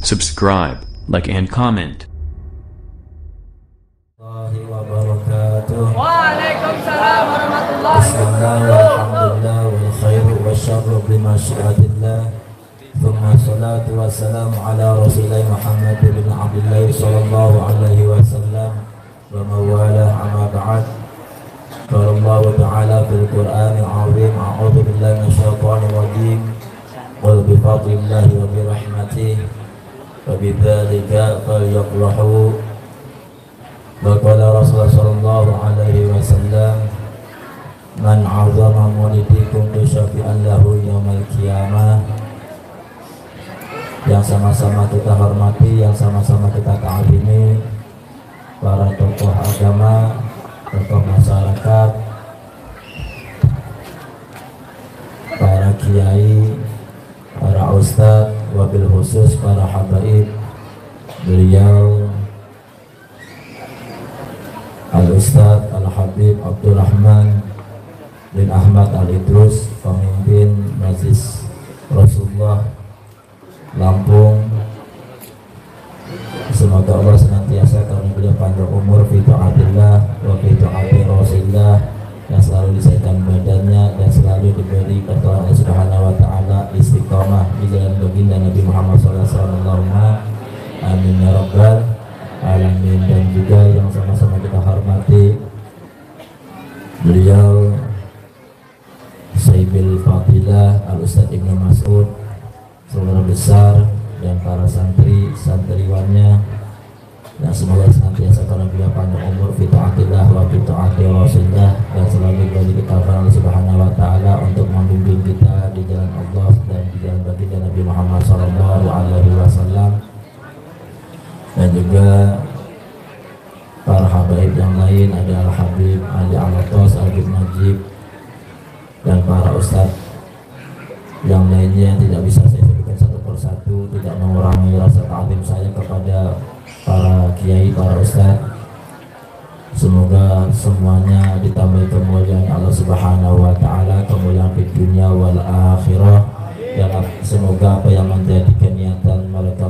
subscribe, like and comment. Waalaikumsalam warahmatullahi wabarakatuh. Alhamdulillah wal khairu wasyarru bimasyiatillah. Thumma salatu wassalamu ala Rasulillah Muhammad bin Abdullah sallallahu alaihi wasallam wa mawala amma ba'd. Qala Allah ta'ala fil Qur'anil 'azim, a'udzu billahi minasyaitonir rajim. Qul bi fadlillahi wa bi rahmatihi wa bidzalika falyafrahu. Wa qala Rasulullah sallallahu alaihi wasallam, man 'azama maulidikum syafi'an lahu yaumal qiyamah. Yang sama-sama kita hormati, yang sama-sama kita ta'zimi para tokoh agama, tokoh masyarakat, para kiai, para ustadz, wabil khusus para habaib. Beliau Al-Ustadz Al-Habib Abdurrahman bin Ahmad Al-Idrus, pemimpin Majlis Rasulullah Lampung. Semoga Allah senantiasa karena beliau panjang umur fi ta'atillah wa fi ta'ati Rasulillah, yang selalu disayangkan badannya dan selalu diberi pertolongan Allah Subhanahu wa taala istiqamah di jalan baginda Nabi Muhammad sallallahu amin ya rabbal alamin. Dan juga yang sama-sama kita hormati beliau Sayyibil Fadilah Al-Ustadz Ibnu Mas'ud, saudara besar, dan para santriwannya, dan semoga senantiasa karena beliau panjang umur fi ta'atillah wa fi ta'ati Rasulillah, dan selalu diberi ketaufan Allah Subhanahu wa taala untuk membimbing kita di jalan Allah dan di jalan baginda Nabi Muhammad sallallahu alaihi wasallam. Dan juga para habaib yang lain, ada Al-Habib Ali Al-Atos, Al-Habib Najib, dan para ustadz yang lainnya yang tidak bisa saya sebutkan satu persatu, tidak mengurangi rasa ta'zim saya kepada para kiai, para ustadz. Semoga semuanya ditambahi kemuliaan Allah Subhanahu wa taala, kemuliaan di dunia wal akhirah, dan semoga apa yang menjadi niatan mereka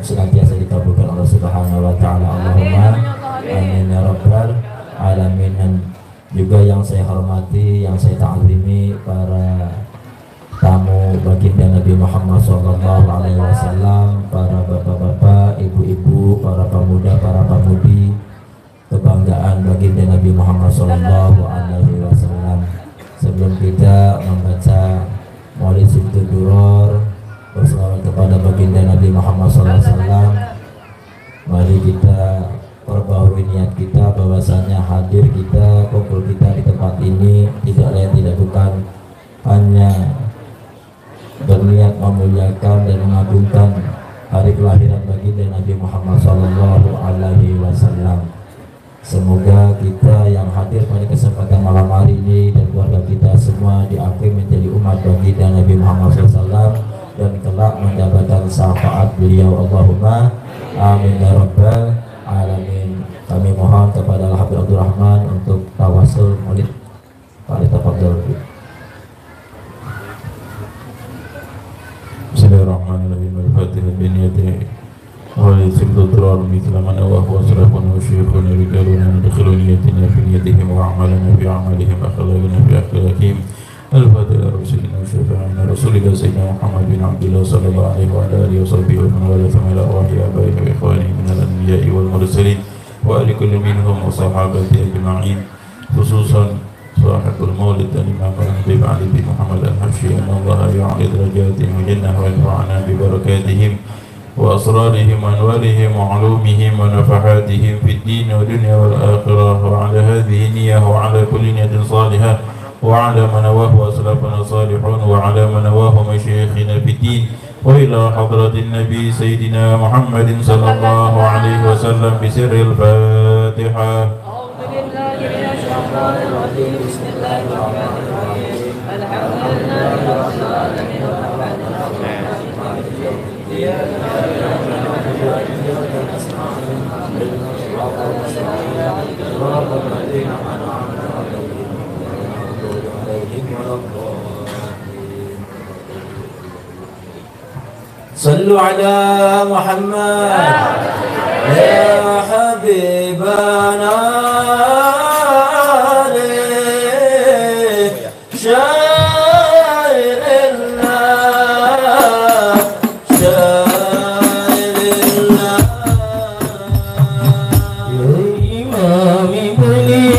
senantiasa dikabulkan Allah Subhanahu wa taala. Allahumma amin ya rabbal alamin. Dan juga yang saya hormati, yang saya ta'zimi, para tamu baginda Nabi Muhammad sallallahu alaihi wasallam, para bapak-bapak, ibu-ibu, para pemuda, para pemudi, kebanggaan baginda Nabi Muhammad sallallahu alaihi wasallam. Sebelum kita membaca Maulid Sibtul Duror, berselawat kepada baginda Nabi Muhammad sallallahu alaihi wasallam, mari kita perbaharui niat kita bahwasanya hadir kita, kumpul kita di tempat ini tidak lain tidak bukan hanya berniat memuliakan dan mengagungkan hari kelahiran baginda Nabi Muhammad sallallahu alaihi wasallam. Semoga kita yang hadir pada kesempatan malam hari ini dan keluarga kita semua diakui menjadi umat baginda Nabi Muhammad SAW dan kelak mendapatkan syafaat beliau. Allahumma amin ya rabbal alamin. Kami mohon kepada Al-Habib Abdurrahman untuk tawasul maulid. Pak tafadhol. Bismillahirrahmanirrahim. Al-Fatihah bin yadi Maulid Sibtul Duror mithla man awah wa salafun wa syuyukhun rijaluna nadkhilu niyatina fi niyatihim wa amalana fi amalihim akhlaqina fi akhlaqihim. Al-Fatihah Rasulina wa syafa'ina Rasulillah Sayyidina Muhammad bin Abdullah sallallahu alaihi wa alihi wa sahbihi wa man wala thamala arwahi abaina wa ikhwani minal anbiya'i wal mursalin wa ali kulli minhum wa sahabati ajma'in, khususan sahibul maulid dan Imam Al-Habib Ali bin Muhammad Al-Habsyi, Allah ya'ali darajatihim wa jannah wa yanfa'ana bi barakatihim wa asrarihim wa anwarihim wa ulumihim wa nafahatihim fid din wa dunya wal akhirah. Wa ala hadhihi niyyah wa ala kulli niyatin salihah wa ala man nawahu aslafuna salihun wa ala man nawahu masyayikhina fid din wa ila hadratin nabi sayyidina Muhammadin sallallahu alaihi wasallam bi sirril Fatihah. Bismillahirrahmanirrahim. Alhamdulillahi rabbil alamin. صلوا على محمد يا حبيبنا شاعر الله شاعر الله يا إمام بني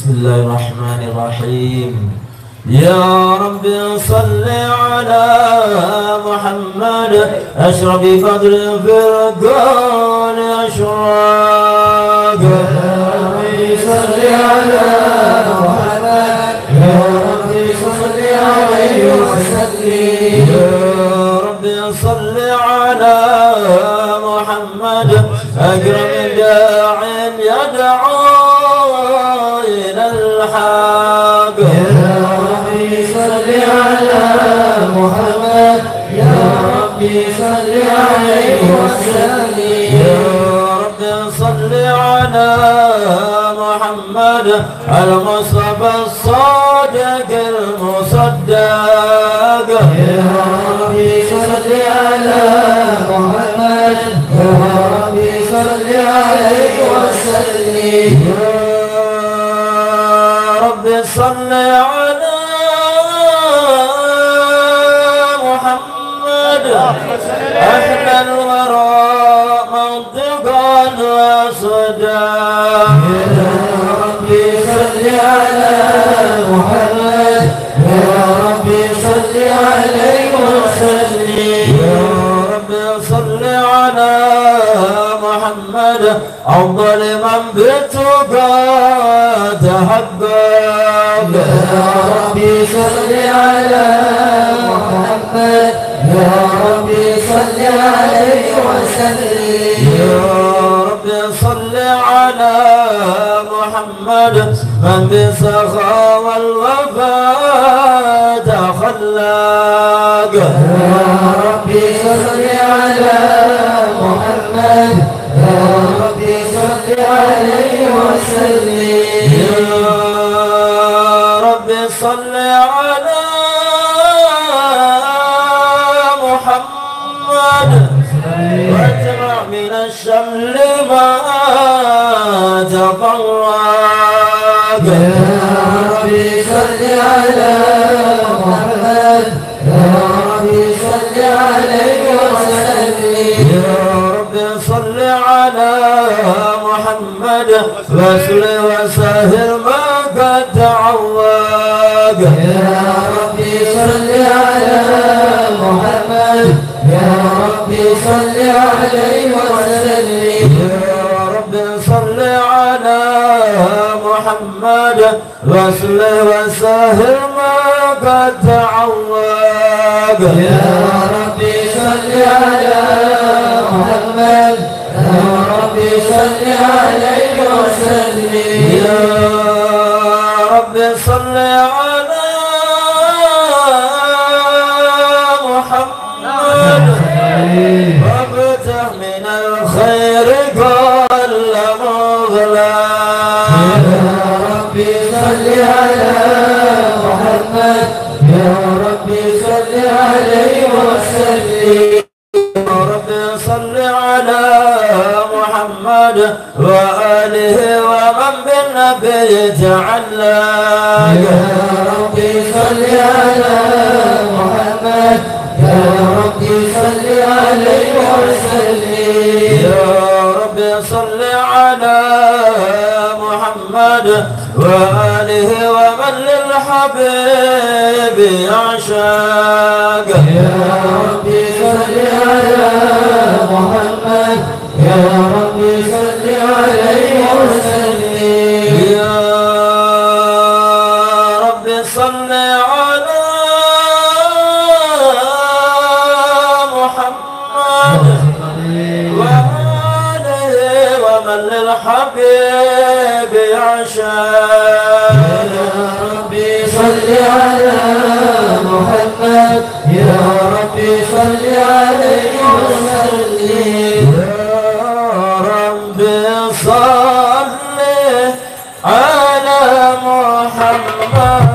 Bismillahirrahmanirrahim. Ya Rabbi salli ala Muhammad ashrafi qadrin fil qawli ashraq. Ya Rabbi salli ala Muhammad ya Rabbi salli alaihi wa sallim. Ya Rabbi salli ala Muhammad akram da'in yad'u إلى الحق. يا ربي صل على محمد يا ربي صل عليه وسلم. يا ربي صل على محمد المصطفى الصادق المصدق. يا ربي صل على محمد يا ربي صل عليه وسلم. يا صل على محمد أحلى الورى منطقا وصدا يا ربي صل على محمد يا ربي صل عليه وسلم يا ربي صل على محمد أفضل من بالتقى تحقق يا ربي صل على محمد يا ربي صل عليه وسلم يا ربي صل على محمد من بالسخاء والوفاء تخلق يا ربي صل على محمد يا ربي صل عليه وسلم يا ربي صل على محمد واجمع من الشمل ما تفرق يا ربي صل على محمد يا ربي صل عليه وسلم يا ربي صل على محمد وصل وسهل ما قد تعوق يا ربي صل على محمد يا ربي صل عليه وسلم يا ربي صل على محمد وصل وسهل ما قد تعوق يا ربي صل على محمد يا ربي صل عليه وسلم يا ربي صل على محمد وافتح من الخير كل مغلق يا ربي صل على محمد يا ربي صل عليه وسلم يا ربي صل على محمد وآله ومن بالنبي تعلق يا ربي صل على محمد يا ربي صل عليه وسلم يا ربي صل على محمد وآله ومن للحبيب يعشق يا ربي صل على محمد يا ربي صل عليه وسلم يا ربي صل على محمد وآله ومن للحبيب يعشق يا ربي صل على محمد يا ربي صل عليه وسلم يا ربي صل على محمد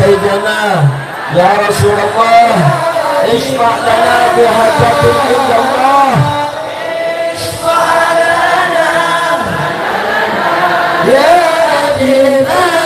سيدنا يا رسول الله اشفع لنا بحاجة عند الله اشفع لنا يا حبيبنا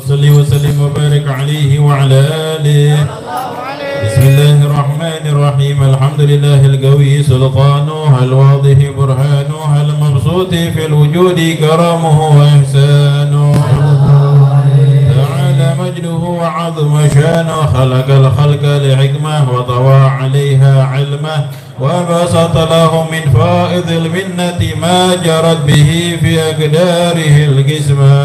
صل وسلم وبارك عليه وعلى آله. بسم الله الرحمن الرحيم. الحمد لله القوي سلطانه الواضح برهانه المبسوط في الوجود كرمه وإحسانه تعالى مجده وعظم شانه خلق الخلق لحكمة وطوى عليها علمه وبسط لهم من فائض المنة ما جرت به في أقداره القسمة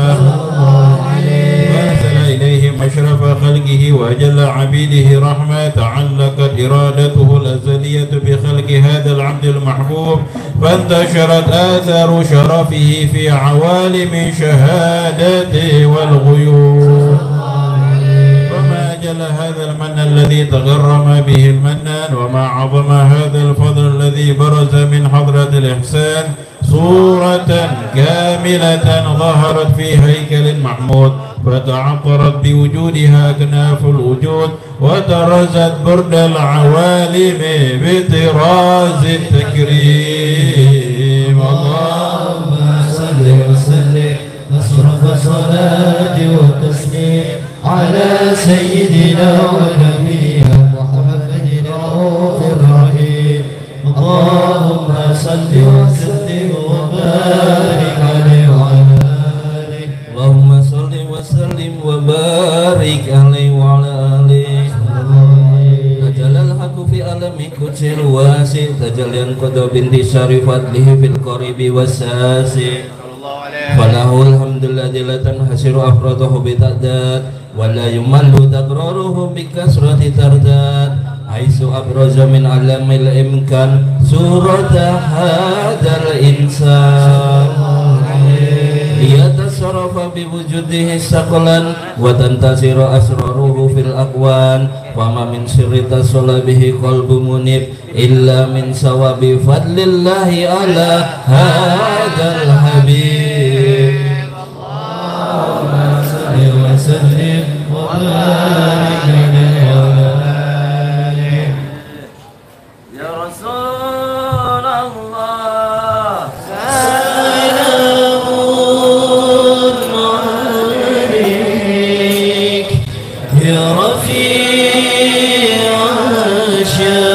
وأرسل إليهم أشرف خلقه وأجل عبيده رحمة تعلقت إرادته الأزلية بخلق هذا العبد المحبوب فانتشرت آثار شرفه في عوالم شهادته والغيوب وما أجل هذا المن الذي تغرم به المنان وما عظم هذا الفضل الذي برز من حضرة الإحسان صورة كاملة ظهرت في هيكل محمود فتعطرت بوجودها أكناف الوجود وترزت برد العوالم بطراز التكريم. اللهم صل وسلم أشرف الصلاة والتسليم على سيدنا ونبينا محمد الرؤوف الرحيم. اللهم صل وسلم وبارك عليه وعلى آله. اللهم صل وسلم وبارك عليه وعلى آله. تجلى الحق في عالم قدس الواسع تجليا قدر بانتشار فضله في القريب والساسع فله الحمد الذي لا تنحصر أفراده بتعداد ولا يمل تكراره بكثرة ترداد حيث أبرز من علم الإمكان سورة هذا الإنسان ليتصرف بوجوده ثقلا وتنتصر أسراره في الأكوان فما من سر اتصل به قلب منيب إلا من ثواب فضل الله على هذا الحبيب. اللهم صل وسلم وبارك عليه وعلى آله. يا رسول الله سلام عليك يا رفيع الشان.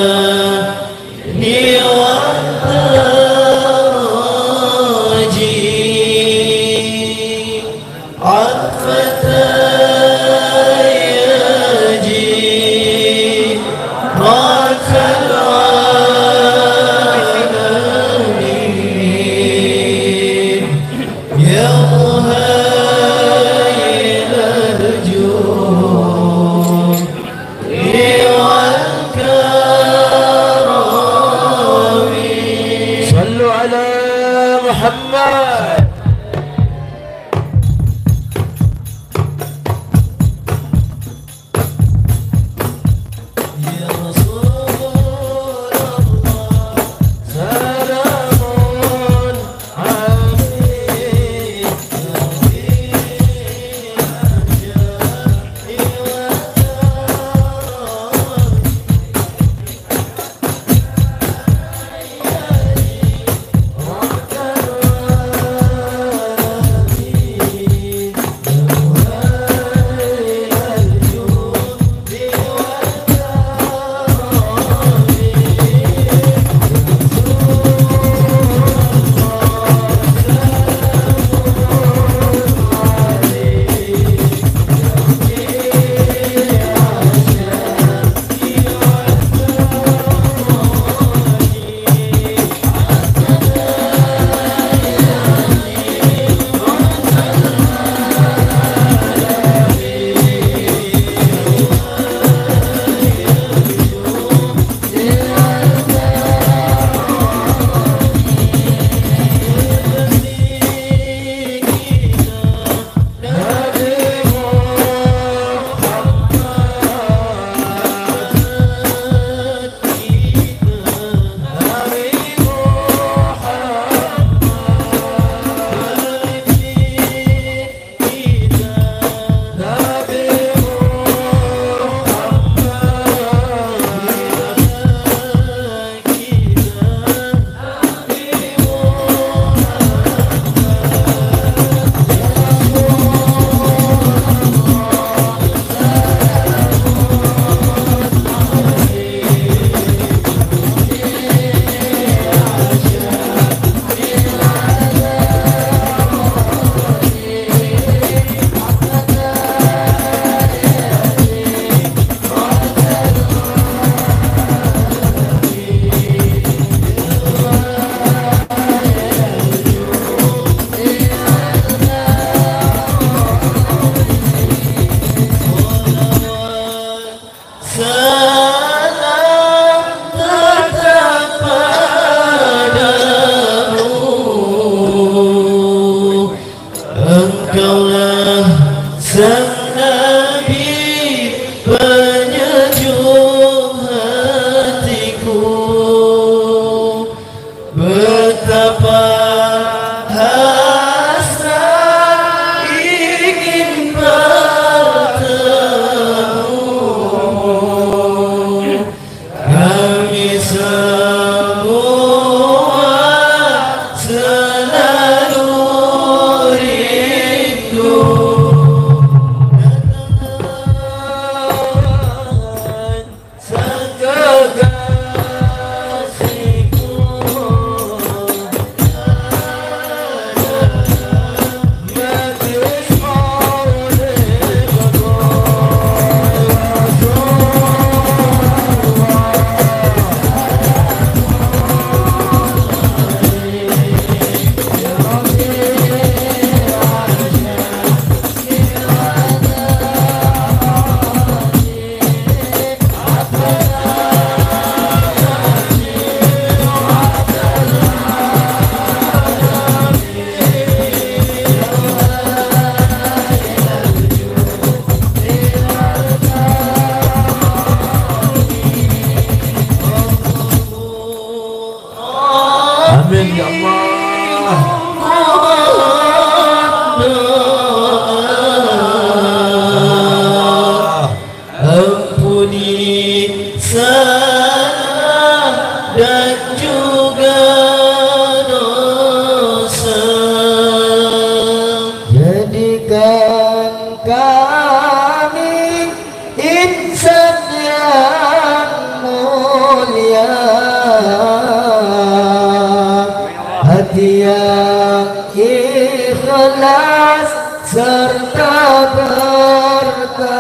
dan kami insan yang mulia, hati yang ikhlas serta bertakwa.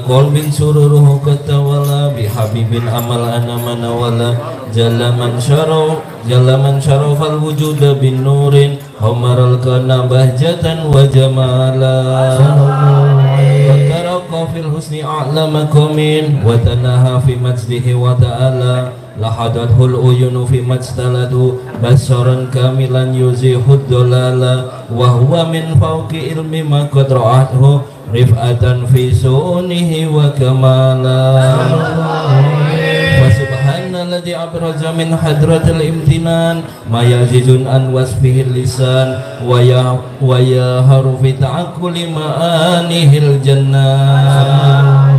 Qalbin sururuhu katawala bihabibin amal anamana wala jalaman syarau fal wujuda bin nurin homaral kana bahjatan wa jamala fataraqqa fil husni a'lama kumin wa tanaha fi majdihi wa ta'ala lahadathul uyunu fi majtalatu basaran kamilan yuzihud dolala wa huwa min fawqi ilmi ma qad ra'athu rif'atan fi sunihi wa kamala wa subhanalladzi abraza min hadratil imtinan ma yazidun an wasfihi lisan wa ya harufi ta'akkuli ma'anihil jannah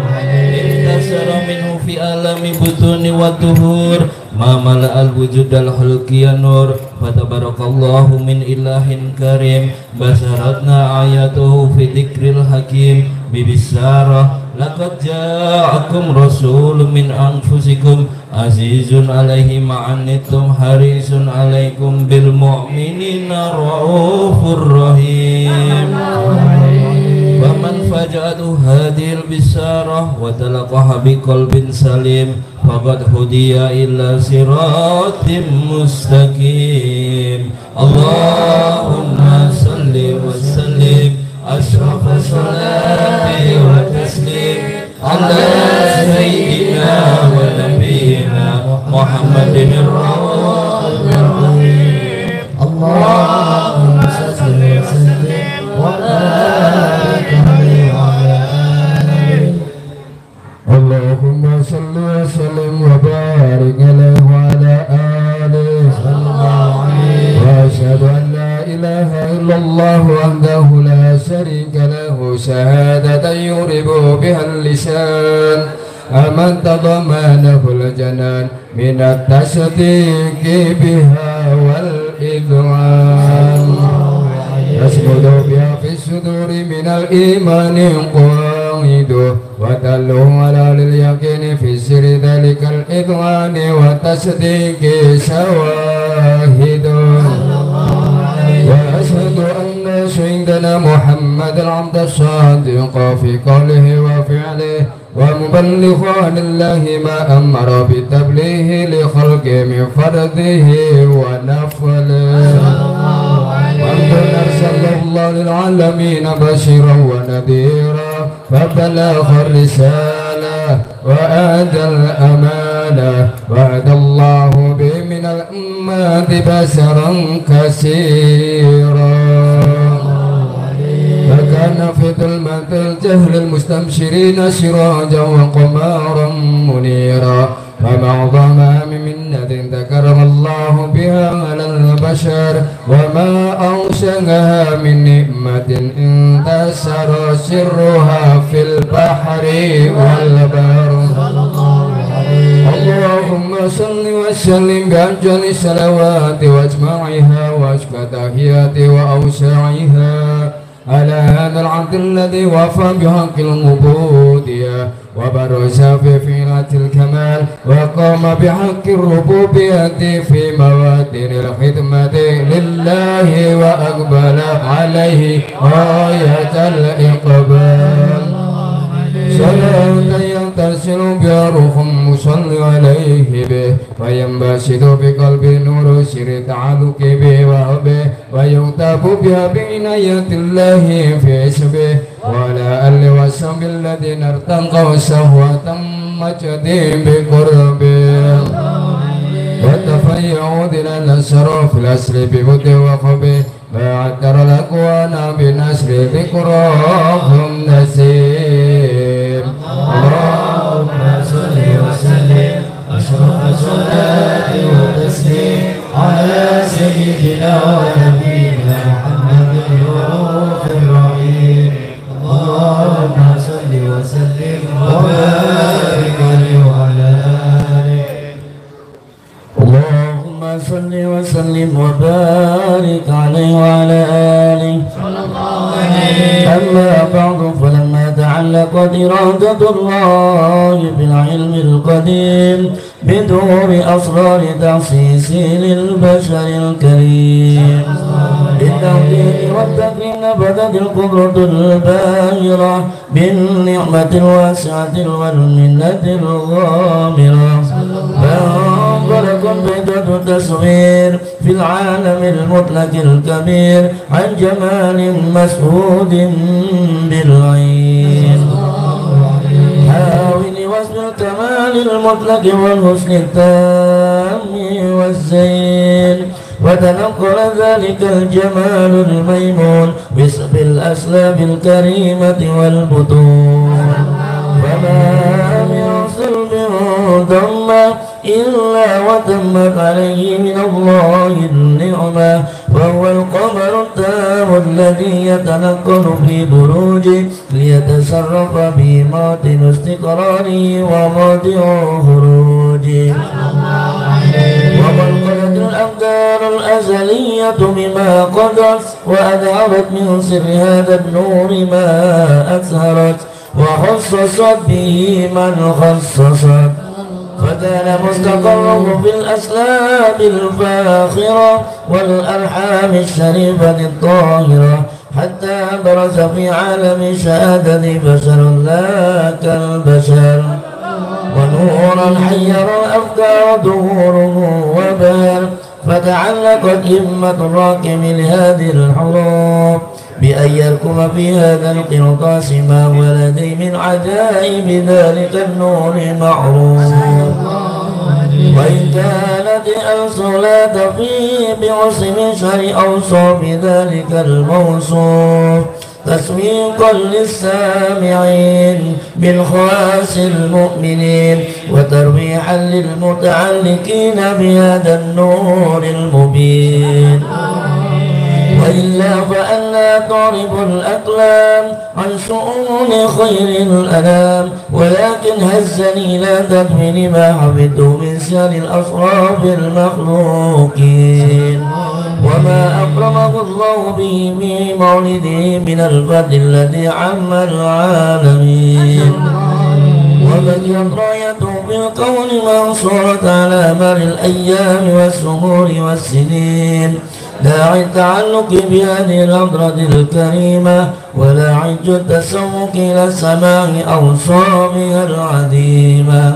intasara minhu fi alami butuni wa tuhur ma mala'al wujudal hulqiya nur fatabarakallahu min ilahin karim basaratna ayatuhu fi dzikril hakim bibisarah laqad ja'akum rasulun min anfusikum azizun alaihi ma'anittum harisun alaikum bil mu'minina raufur rahim waman faja'atu hadhil bisarah wa talaqaha biqalbin salim faqad hudiya ila siratim mustaqim. Allahumma salli wa sallim asrafa salati wa taslim ala sayyidina wa nabiyyina Muhammadin ar-rahim. Allahumma salli wa sallim wa barik alaihi wa ala alihi. Allahumma salli wa sallim wa barik alaihi wa ala alihi. Wa asyhadu an la ilaha illallah wahdahu la syarika lahu syahadatan yuribu biha al-lisan aman tadamanahu al-janan min at-tasdiqi biha wal idgham yasmudu biha fi suduri min al-imani qa'idu wa talluhu ala lil-yaqini fi sirri dhalikal idghani wa tasdiqi shawahidun. وأشهد أن سيدنا محمد العبد الصادق في قوله وفعله ومبلغ عن الله ما أمر بالتبليغ لخلقه من فرضه ونفله وأن أرسله الله للعالمين بشيرا ونذيرا فبلغ الرسالة وأدى الأمانة وعد الله به من الأمة بشرا كثيرا فكان في ظلمة الجهل المستبشرين سراجا وقمارا منيرا فما أعظم من منة ذكرها الله بها على البشر وما أوسعها من نعمة انتشر سرها في البحر والبر. اللهم صل وسلم بأجل الصلوات وأجمعها وأشكى تحيات وأوسعها على هذا العبد الذي وفى بحق العبودية وبرز في فيلة الكمال وقام بحق الربوبية في موادن الخدمة لله وأقبل عليه غاية الإقبال. صلاة ترسل بها روح مصلي عليه به وينبسط بقلبه نور سر تعلق به وحبه ويغتاب بها بعناية الله في حسبه وعلى آله وصحبه الذين ارتقوا صحوة مجدهم بقربه وتفيعوا إلى الأسر في الأسر ببطء وخبه فعتر الأكوان بنسر ذكراهم نسيم اللهم صل وسلم أشرف الصلاة والتسليم على سيدنا ونبينا محمد الرؤوف الرحيم اللهم صل وسلم وبارك عليه وعلى آله اللهم صل وسلم وبارك عليه وعلى آله أما بعد فلما تعلقت إرادة الله بالعلم القديم بدور أسرار تخصيصه للبشر الكريم بالتوحيد والتكريم نبذت القدرة الباهرة بالنعمة الواسعة والمنة الغامرة فانطلق بدء التصوير في العالم المطلق الكبير عن جمال مسعود بالعين حاول وصف الكمال المطلق والحسن التام والزين وتنقل ذلك الجمال الميمون بالأسلاب الكريمة والبطون فما من صلب ضم إلا وتمت عليه من الله النعمة وهو القمر التام الذي يتنقل في بروجه ليتصرف به موطن استقراره وموضع خروجه ومنقلت الأقدار الأزلية بما قدرت وأذهبت من سر هذا النور ما أزهرت وخصصت به من خصصت فكان مستقره في الأسلاب الفاخرة والأرحام الشريفة الطاهرة حتى برز في عالم شهادة بشر لا كالبشر ونورا حير الأفكار ظهوره وبهر فتعلقت همة الراكب لهذه الحروب بأن يركب في هذا القرطاس ما هو لدي من عجائب ذلك النور معروف وإن كانت الصلاة فيه بعصم شر أوصى بذلك الموصوف تسويقا للسامعين بالخواص المؤمنين وترويحا للمتعلقين بهذا النور المبين وإلا فأنا تعرف الأقلام عن شؤون خير الأنام ولكن هزني لا تدمن ما حفظت من سير الأصراف المخلوقين وما أكرمه الله به في مولده من الفضل الذي عم العالمين وبقيت رايته في الكون منصورة على مر الأيام والشهور والسنين داعي التعلق بهذه الحضرة الكريمة ولا عج التسوق إلى السماء أوصافها العديمة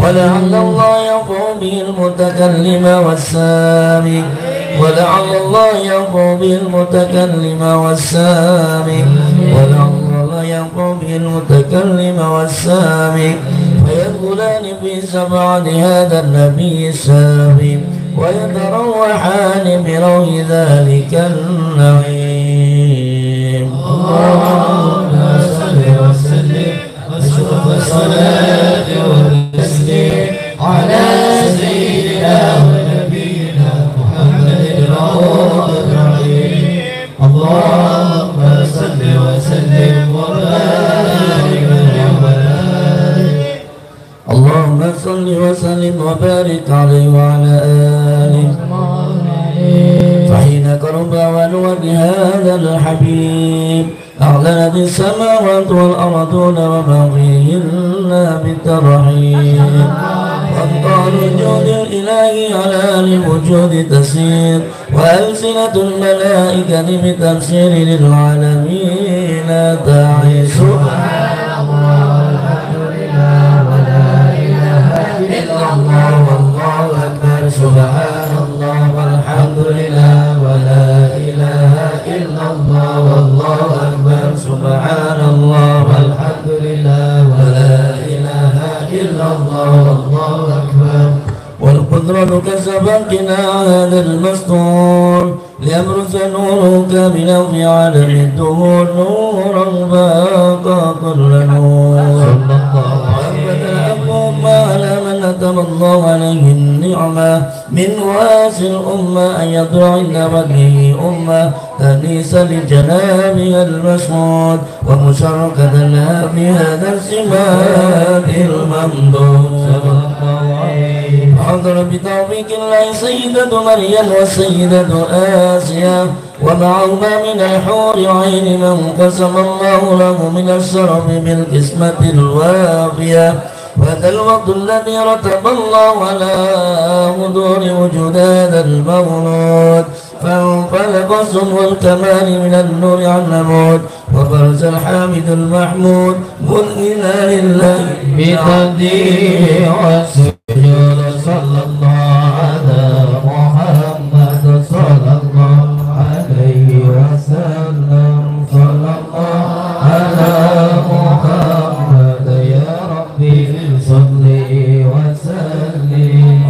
ولعل الله ينفع به المتكلم والسامع ولعل الله ينفع به المتكلم والسامع ولعل الله ينفع به المتكلم والسامع فيدخلان في سبعة هذا النبي السامي ويتروحان بروح ذلك النعيم اللهم صل وسلم أشرف الصلاة والتسليم على سيدنا ونبينا محمد الرؤوف الرحيم اللهم صل وسلم وبارك عليه اللهم صل وسلم وبارك عليه وعلى آله فحين قرب ونور هذا الحبيب أعلنت السماوات والأرضون وما فيهن بالترحيب وأبطال الجود الإلهي على الوجود تسير وألسنة الملائكة بتفسير للعالمين تعيش سبحان الله الله أكبر. والقدرة كسبقنا هذا المسطور ليبرز نورك بنا في عالم الدهور نورا باقى كل نور. اللهم على من أتم الله عليه النعمة من واسع الأمة أن يطلع عند بدره أمة تنيسا لجنابها المشهود ومشاركة لها في هذا السمات الممدود. حضر بتوفيق الله سيدة مريم والسيدة آسيا ومعهما من الحور عين من قسم الله له من الشرف بالقسمة الوافية. وهذا الوقت الذي رتب الله على حضور وجود هذا المولود فانفلق سمو الكمال من النور عن نمود وبرز الحامد المحمود مذهلا لله بتقدير والسجود. صلى الله على محمد صلى الله عليه وسلم. صلى الله على محمد يا ربي صل وسلم.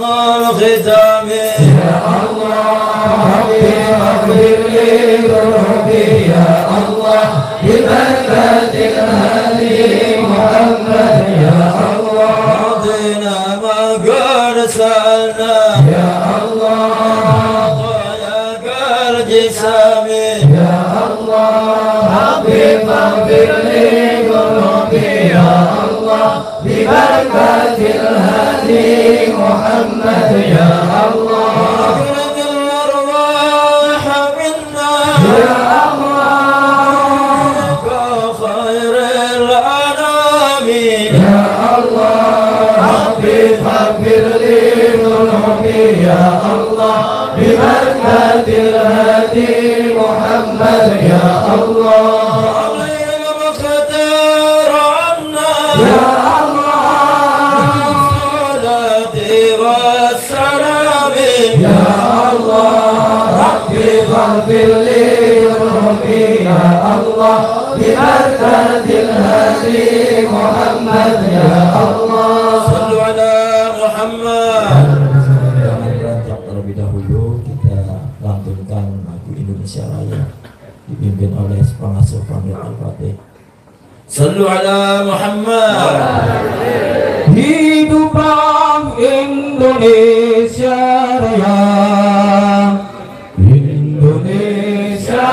الختام يا الله ربي اغفر لي ذنوبي يا الله ببركة الهادي محمد يا الله رضينا ما قد سألنا يا الله ضياق الجسام يا الله ربي اغفر لي ذنوبي يا الله ببركة الهادي محمد يا الله اخرج الأرواح منا يا الله خير الأنام يا الله ربي فاغفر لي ذنوبي يا الله ببركة الهادي محمد يا الله يا ربي فاغفر لي ذنوبي يا الله ببركة الهادي محمد يا الله صلوا على محمد. Terlebih dahulu kita lantunkan lagu Indonesia Raya dipimpin oleh pengasuh Pondok Al-Fatih. Sallu ala Muhammad. Hidup Bank Indonesia Raya, Indonesia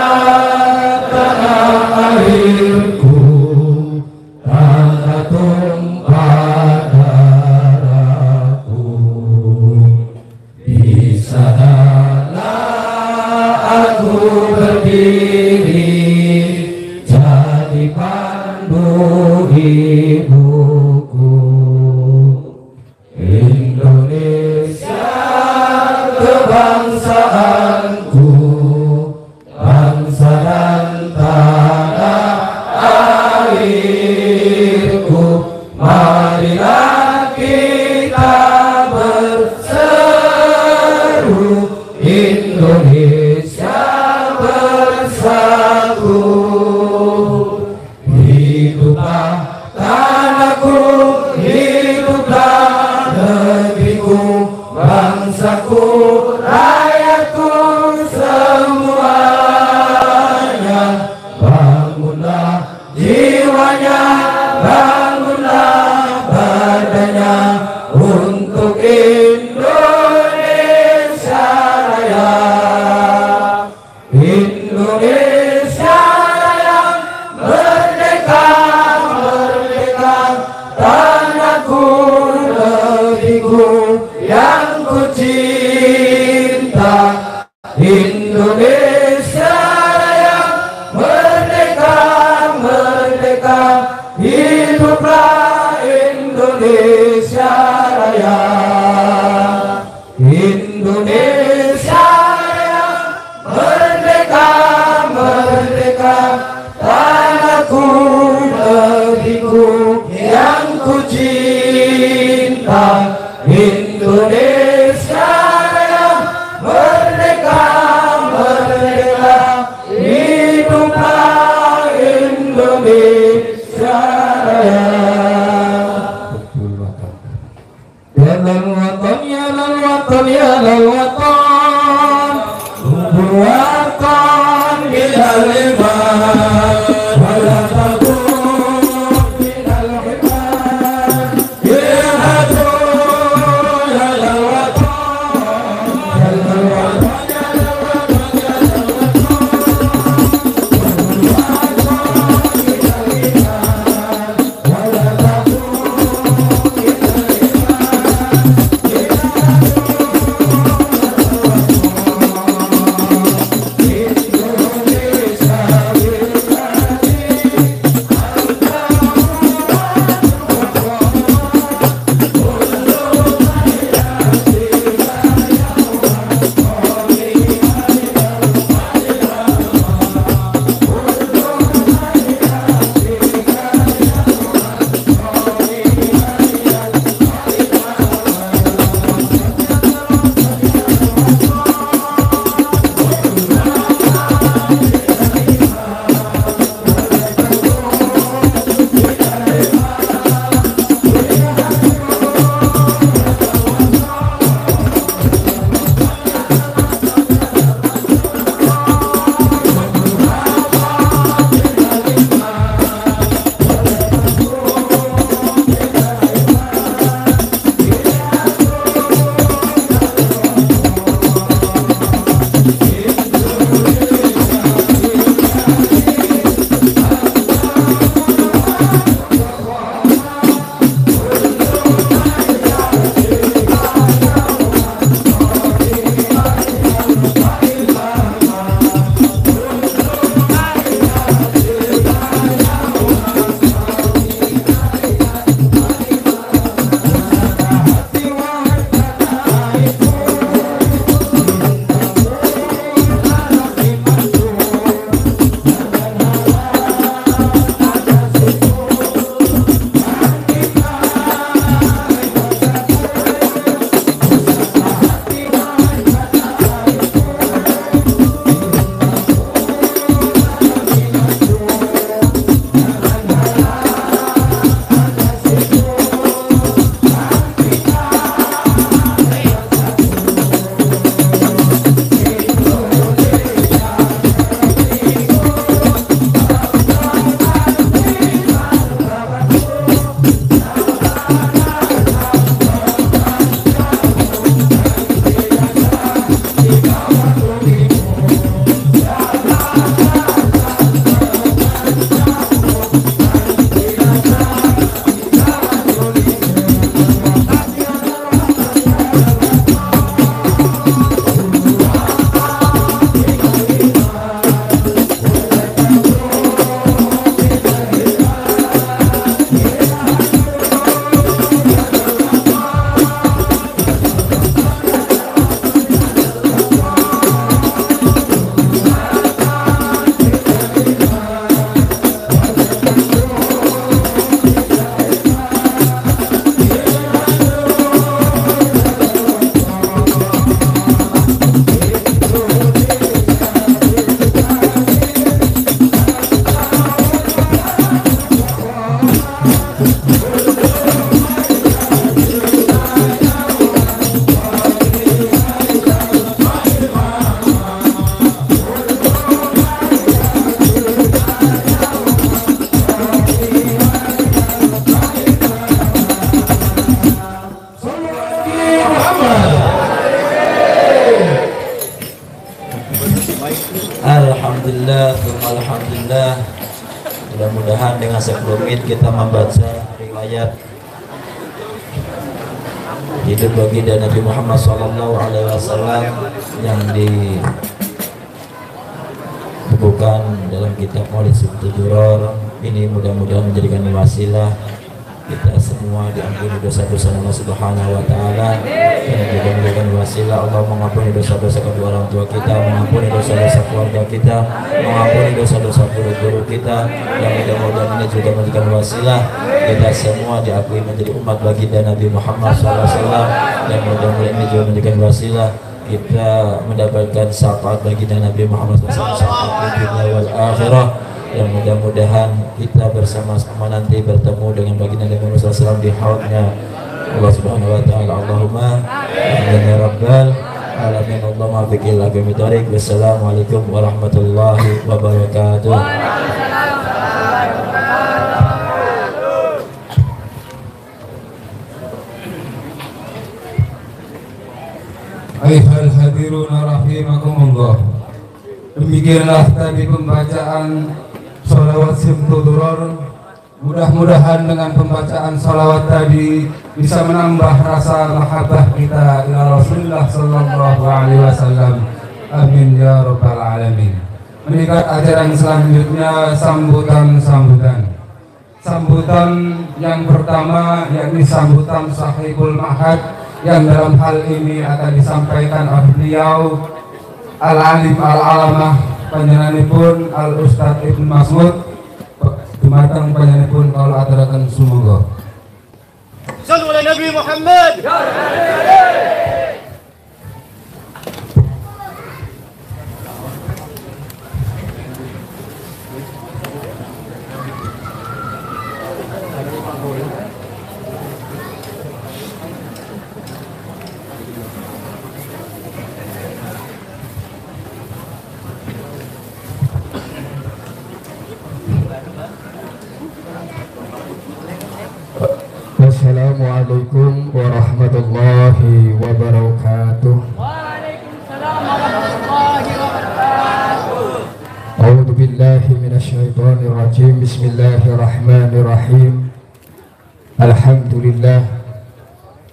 diri jadi pandu ibuku. Indonesia kebangsaanku, bangsa dan tanah airku. Marilah kita berseru, Indonesia bersatu. Alhamdulillah, alhamdulillah. Mudah-mudahan dengan sekelumit kita membaca riwayat hidup baginda Nabi Muhammad SAW yang dibukukan dalam kitab Maulid Subtuduror ini, mudah-mudahan menjadikan wasilah kita semua diampuni dosa-dosa Allah Subhanahu wa taala, dan juga menjadikan wasilah Allah mengampuni dosa-dosa kedua orang tua kita, mengampuni dosa-dosa keluarga kita, mengampuni dosa-dosa guru-guru kita, yang mudah-mudahan ini juga menjadikan wasilah kita semua diakui menjadi umat baginda Nabi Muhammad SAW, dan mudah-mudahan ini juga menjadikan wasilah kita mendapatkan syafaat baginda Nabi Muhammad SAW syafaat di dunia wal akhirah. Dan mudah-mudahan kita bersama-sama nanti bertemu dengan baginda Nabi Muhammad SAW di haudnya Allah Subhanahu wa taala. Allahumma amin ya rabbal alamin. Allahumma biqil agami tarik. Wassalamualaikum warahmatullahi wabarakatuh. Ayyuhal hadiruna rahimakumullah. Demikianlah tadi pembacaan sholawat Subtuduror. Mudah-mudahan dengan pembacaan sholawat tadi bisa menambah rasa mahabbah kita ila Rasulullah sallallahu alaihi wasallam. Amin ya rabbal alamin. Meningkat ajaran selanjutnya sambutan yang pertama yakni sambutan sahibul mahad, yang dalam hal ini akan disampaikan oleh beliau al-alim al-alamah panjenenganipun al-Ustaz Ibnu Mas'ud. Dumateng panjenenganipun kalau aturaken sumangga. Sallu ala Nabi Muhammad. Assalamualaikum warahmatullahi wabarakatuh. Waalaikumsalam warahmatullahi wabarakatuh. A'udzu billahi minasyaitonir rajim. Bismillahirrahmanirrahim. Alhamdulillah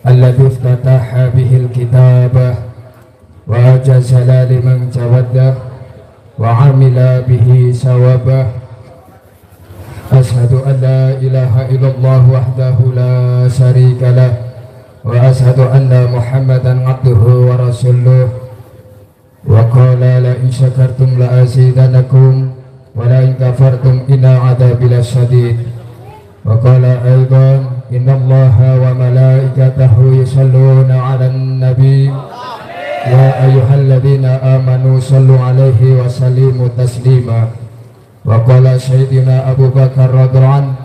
alladzi iftataha bihil kitabah wa ajazala liman tawaddah wa amila bihi sawabah. Ashhadu an la ilaha illallah wahdahu la syarika lah wa ashhadu anna Muhammadan abduhu wa rasuluh. Wa qala la in syakartum la azidanakum wa la in kafartum inna adzabi lasyadid. Wa qala aidan innallaha wa malaikatahu yusholluna 'alan nabi ya ayyuhalladzina amanu shallu 'alaihi wa sallimu taslima. Wa qala sayyidina Abu Bakar radhiyallahu anhu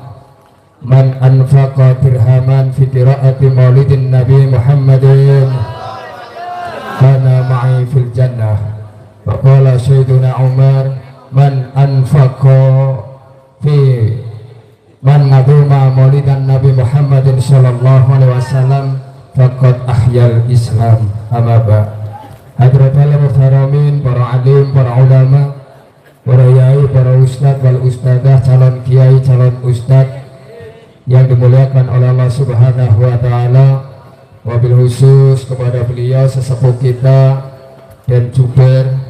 man anfaqa dirhaman fi qiraati maulidin Nabi Muhammadin kana ma'i fil jannah. Wa qala sayyidina Umar man anfaqa fi man ngaduma maulidan Nabi Muhammadin sallallahu alaihi wasallam faqad ahyal Islam. Amma ba hadratul muhtaramin, para alim, para ulama, para yai, para ustadz wal ustadzah, calon kiai, calon ustadz yang dimuliakan oleh Allah Subhanahu wa taala, wabil khusus kepada beliau sesepuh kita dan Jubair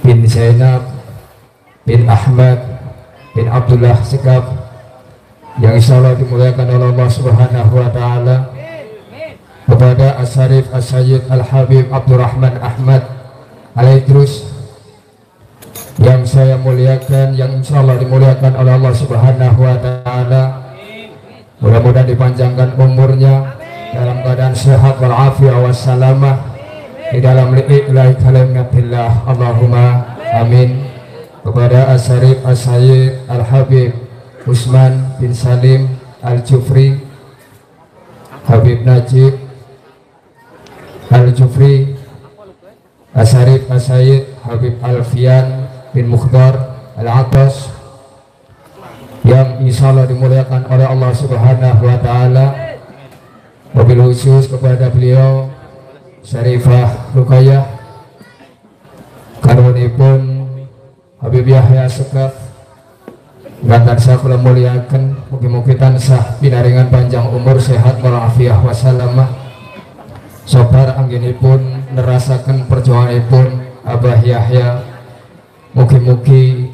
bin Zainab bin Ahmad bin Abdullah Sekap yang insyaallah dimuliakan oleh Allah Subhanahu wa taala, kepada As-Syarif As-Sayyid Al-Habib Abdurrahman Ahmad Al-Idrus yang saya muliakan, yang insyaallah dimuliakan oleh Allah Subhanahu wa taala. Mudah-mudahan dipanjangkan umurnya dalam keadaan sehat wal afiyah wassalamah di dalam li'ilahi kalimatillah. Allahumma amin. Kepada As-Syarif As-Sayyid Al-Habib Usman bin Salim Al-Jufri, Habib Najib Al-Jufri, As-Syarif As-Sayyid Habib Alfian bin Mukhtar Al-Atas yang insyaallah dimuliakan oleh Allah Subhanahu wa taala. Wabil khusus kepada beliau Syarifah Rukayah karwanipun Habib Yahya Sekaf nggak tansah kula muliakan, mugi-mugi tansah pinaringan panjang umur, sehat walafiah wasalamah, sabar anggenipun nerasaken perjuanganipun Abah Yahya. Mugi-mugi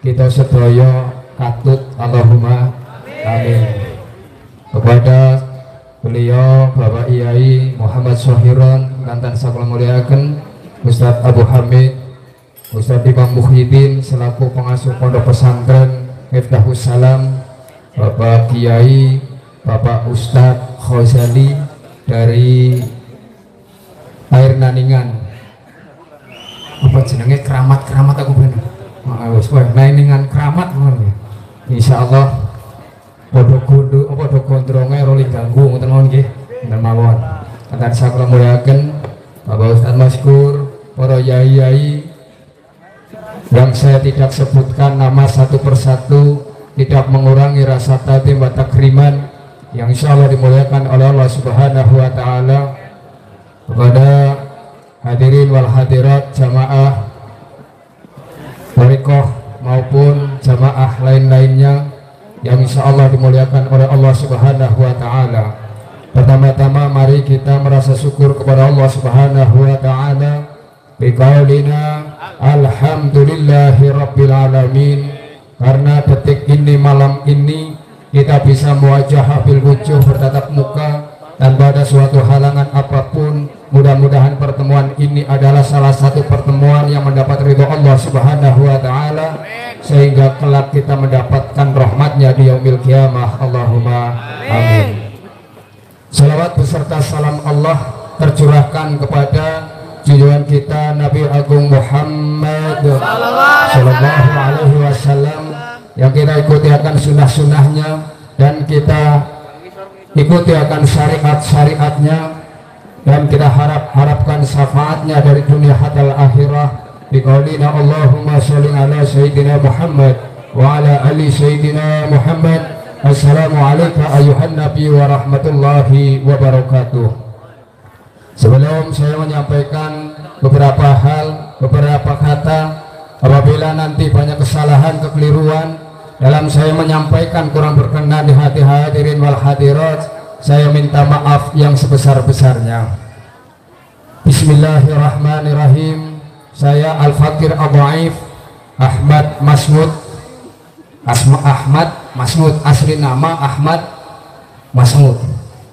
kita sedaya katut, Allahumma amin. Kepada beliau Bapak Iyai Muhammad Sohiron kantan sakula muliakan, Ustadz Abu Hamid, Ustadz Imam Muhyiddin selaku pengasuh pondok pesantren Miftahus Salam, Bapak Kiai, Bapak Ustadz Khozali dari Air Naningan, apa jenenge, keramat aku bener, Naningan keramat, insya Allah podo gondronge roli ganggu ngoten mawon nggih, ngoten mawon. Kanthi sakula muliaken Bapak Ustadz Maskur, para yai-yai yang saya tidak sebutkan nama satu persatu, tidak mengurangi rasa takdim wa takriman yang insya Allah dimuliakan oleh Allah Subhanahu wa Ta'ala. Kepada hadirin wal hadirat, jamaah warikoh maupun jamaah lain-lainnya yang insya Allah dimuliakan oleh Allah Subhanahu wa Ta'ala. Pertama-tama mari kita merasa syukur kepada Allah Subhanahu wa Ta'ala biqaulina alhamdulillahi rabbil alamin, karena detik ini, malam ini kita bisa muwajah bil wujuh, bertatap muka tanpa ada suatu halangan apapun. Mudah-mudahan pertemuan ini adalah salah satu pertemuan yang mendapat ridho Allah Subhanahu wa Ta'ala, sehingga kelak kita mendapatkan rahmatnya di yaumil qiyamah. Allahumma amin. Salawat beserta salam Allah tercurahkan kepada junjungan kita Nabi Agung Muhammad Sallallahu Alaihi Wasallam, yang kita ikuti akan sunnah-sunnahnya dan kita ikuti akan syariat-syariatnya, dan kita harapkan syafaatnya dari dunia hatta akhirah. Biqaulina Allahumma sholli ala sayyidina Muhammad wa ala ali sayyidina Muhammad. Assalamualaikum ayuhan nabi wa rahmatullahi wabarakatuh. Sebelum saya menyampaikan beberapa hal, beberapa kata, apabila nanti banyak kesalahan, kekeliruan dalam saya menyampaikan kurang berkenan di hati hadirin wal hadirat, saya minta maaf yang sebesar-besarnya. Bismillahirrahmanirrahim. Saya Al-Fakir Abu-Aif Ahmad Masmud, asli nama Ahmad Masmud.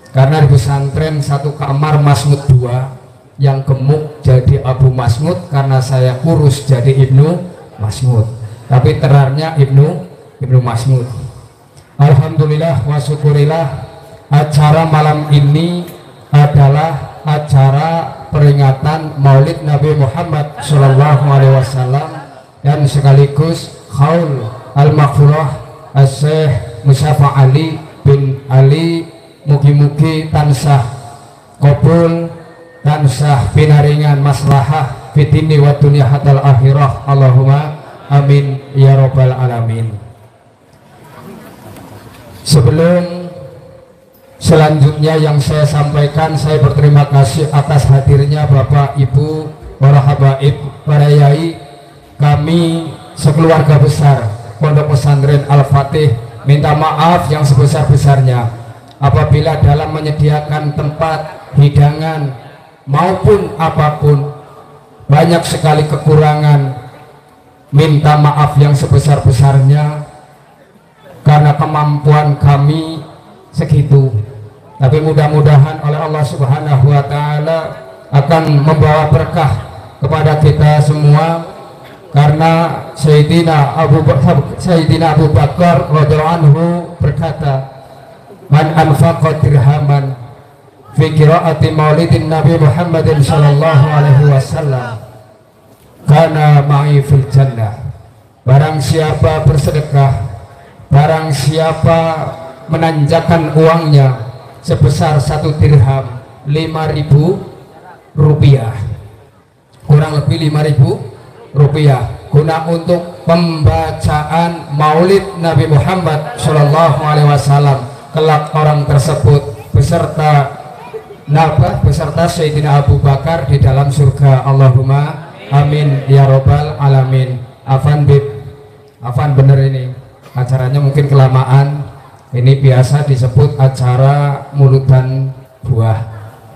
Karena di pesantren satu kamar Masmud 2, yang gemuk jadi Abu Masmud, karena saya kurus jadi Ibnu Masmud, tapi terarnya Ibnu Masmud. Alhamdulillah wa syukurillah, acara malam ini adalah acara peringatan Maulid Nabi Muhammad Sallallahu Alaihi Wasallam, dan sekaligus Khaul Al-Maghfurah As-Syekh Musyafa Ali bin Ali. Mugi-mugi tansah qabul, tansah pinaringan maslahah fitini wa dunya hatal akhirah. Allahumma amin ya rabbal alamin. Sebelum selanjutnya yang saya sampaikan, saya berterima kasih atas hadirnya Bapak Ibu, para habaib, para yai. Kami sekeluarga besar Pondok Pesantren Al-Fatih minta maaf yang sebesar-besarnya apabila dalam menyediakan tempat, hidangan maupun apapun banyak sekali kekurangan. Minta maaf yang sebesar-besarnya karena kemampuan kami segitu, tapi mudah-mudahan oleh Allah Subhanahu wa Ta'ala akan membawa berkah kepada kita semua, karena Sayyidina Abu Bakar radhiyallahu anhu berkata, man anfaqa dirhaman fi qiraati maulidin Nabi Muhammadin sallallahu alaihi wasallam kana ma'i fil jannah. Barang siapa bersedekah, barang siapa menanjakan uangnya sebesar 1 dirham, 5.000 rupiah, kurang lebih 5.000 rupiah, guna untuk pembacaan maulid Nabi Muhammad sallallahu alaihi wasallam, kelak orang tersebut beserta Sayyidina Abu Bakar di dalam surga. Allahumma amin ya robbal alamin. Afan bib Afan bener ini acaranya mungkin kelamaan. Ini biasa disebut acara mulutan buah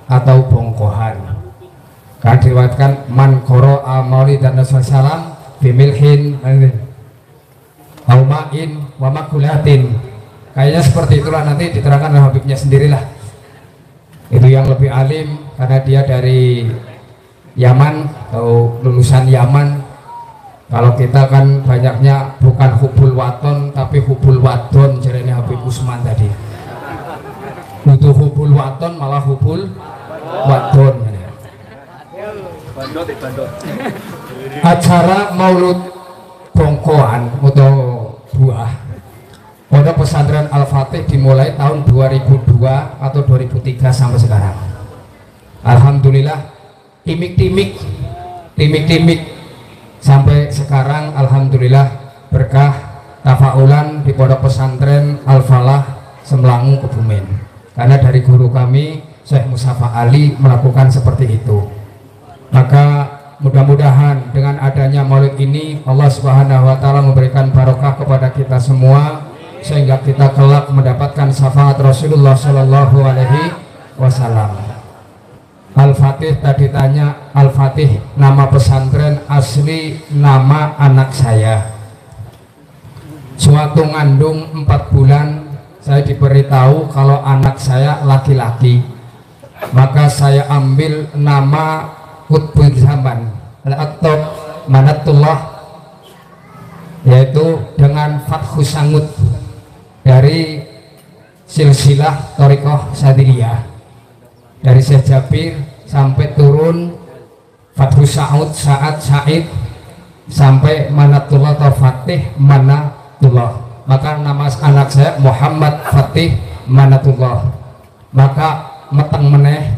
atau bongkohan. Kan diriwayatkan man qara'a maulidan Rasul sallam bimilhin aumain wa makulatin. Kayaknya seperti itulah, nanti diterangkan oleh Habibnya sendirilah. Itu yang lebih alim karena dia dari Yaman atau lulusan Yaman. Kalau kita kan banyaknya bukan hubul waton tapi hubul wadon, jarene Habib Usman tadi. Butuh hubul waton malah hubul wadon. Acara Maulud bongkohan atau buah Pondok Pesantren Al-Fatih dimulai tahun 2002 atau 2003 sampai sekarang. Alhamdulillah timik-timik sampai sekarang, alhamdulillah berkah tafaulan di Pondok Pesantren Al-Falah Semlangu Kebumen. Karena dari guru kami Syekh Mustafa Ali melakukan seperti itu. Maka mudah-mudahan dengan adanya Maulid ini Allah Subhanahu wa taala memberikan barokah kepada kita semua sehingga kita kelak mendapatkan syafaat Rasulullah Shallallahu alaihi wasallam. Al-Fatih tadi tanya, Al-Fatih nama pesantren asli nama anak saya. Suatu ngandung 4 bulan saya diberitahu kalau anak saya laki-laki, maka saya ambil nama Qutbul Zaman atau Manatullah, yaitu dengan Fathus Sangut dari silsilah Thariqah Sadiliyah, dari Syekh Jabir sampai turun Fathus Said sampai Manatullah atau Fatih Manatullah. Maka nama anak saya Muhammad Fatih Manatullah. Maka meteng meneh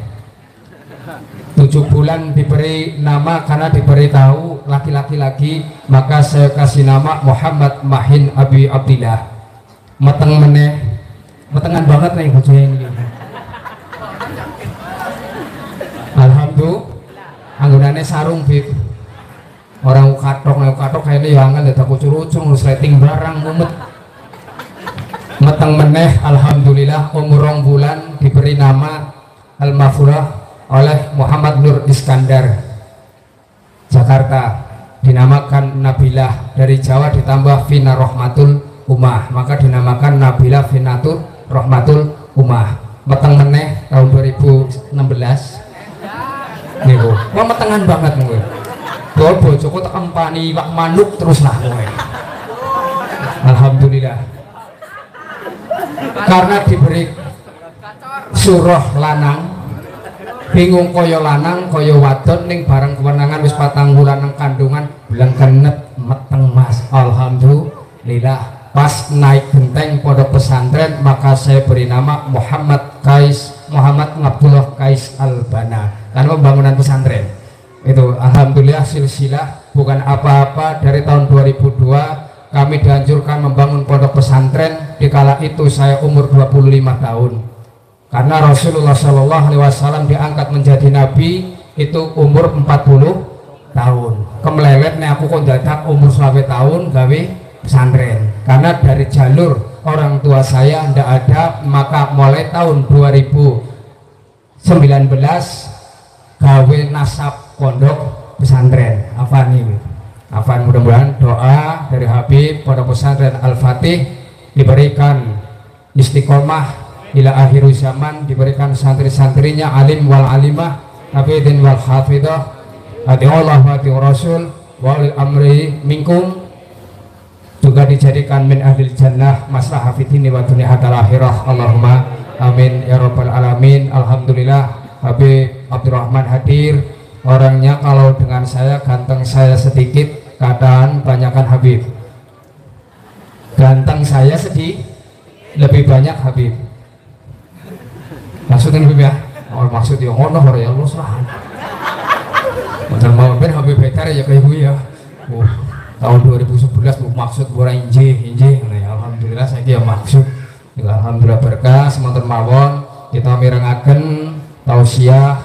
7 bulan diberi nama karena diberitahu laki-laki lagi, maka saya kasih nama Muhammad Mahin Abi Abdillah. Meteng meneh, metengan banget nih bocah ini. Alhamdulillah, anggunane sarung bib. Orang katok kayaknya ya angel ada kucur-kucur ngurus rating barang mumet. Meteng meneh, alhamdulillah umur 2 bulan diberi nama Al-Mafurah oleh Muhammad Nur Iskandar, Jakarta. Dinamakan Nabilah, dari Jawa ditambah Vina Rohmatul Umah, maka dinamakan Nabilah Vinatul Rohmatul Umah. Meteng meneh tahun 2016. Niku, wah metengan banget kowe. Bol bojoku tak empani wak manuk terus lah kowe. Alhamdulillah. Karena diberi surah lanang, bingung koyo lanang koyo wadon ning bareng kewenangan wis 4 wulan nang kandungan bilang kenet meteng Mas. Alhamdulillah. Pas naik genteng Pondok Pesantren maka saya beri nama Muhammad Abdullah Kais Albana karena pembangunan pesantren itu. Alhamdulillah silsilah bukan apa-apa. Dari tahun 2002 kami dianjurkan membangun pondok pesantren. Di kala itu saya umur 25 tahun karena Rasulullah Shallallahu alaihi wasallam diangkat menjadi nabi itu umur 40 tahun. Kemelelet nih aku kok dadak umur 20 tahun gawe pesantren karena dari jalur orang tua saya ndak ada, maka mulai tahun 2019 gawe nasab pondok pesantren. Afan mudah-mudahan doa dari Habib Pondok Pesantren Al-Fatih diberikan istiqomah ila akhir zaman, diberikan santri-santrinya alim wal alimah, hafidin wal hafidah, ati Allah wa ati Rasul wa ulil amri minkum, juga dijadikan min ahlil jannah masalah hafidini wa dunia hatal akhirah. Allahumma amin ya rabbal alamin. Alhamdulillah Habib Abdurrahman hadir. Orangnya kalau dengan saya ganteng saya sedikit, keadaan banyakan Habib. Ganteng saya sedih, lebih banyak Habib. Maksudnya Habib ya? Oh, maksud yang ngono ya Allah serah. Bener mau ben Habib betar ya kayak gue ya. Tahun 2011 maksud gue injih. Alhamdulillah saya dia maksud. Alhamdulillah berkah semanten mawon kita mirengaken tausiah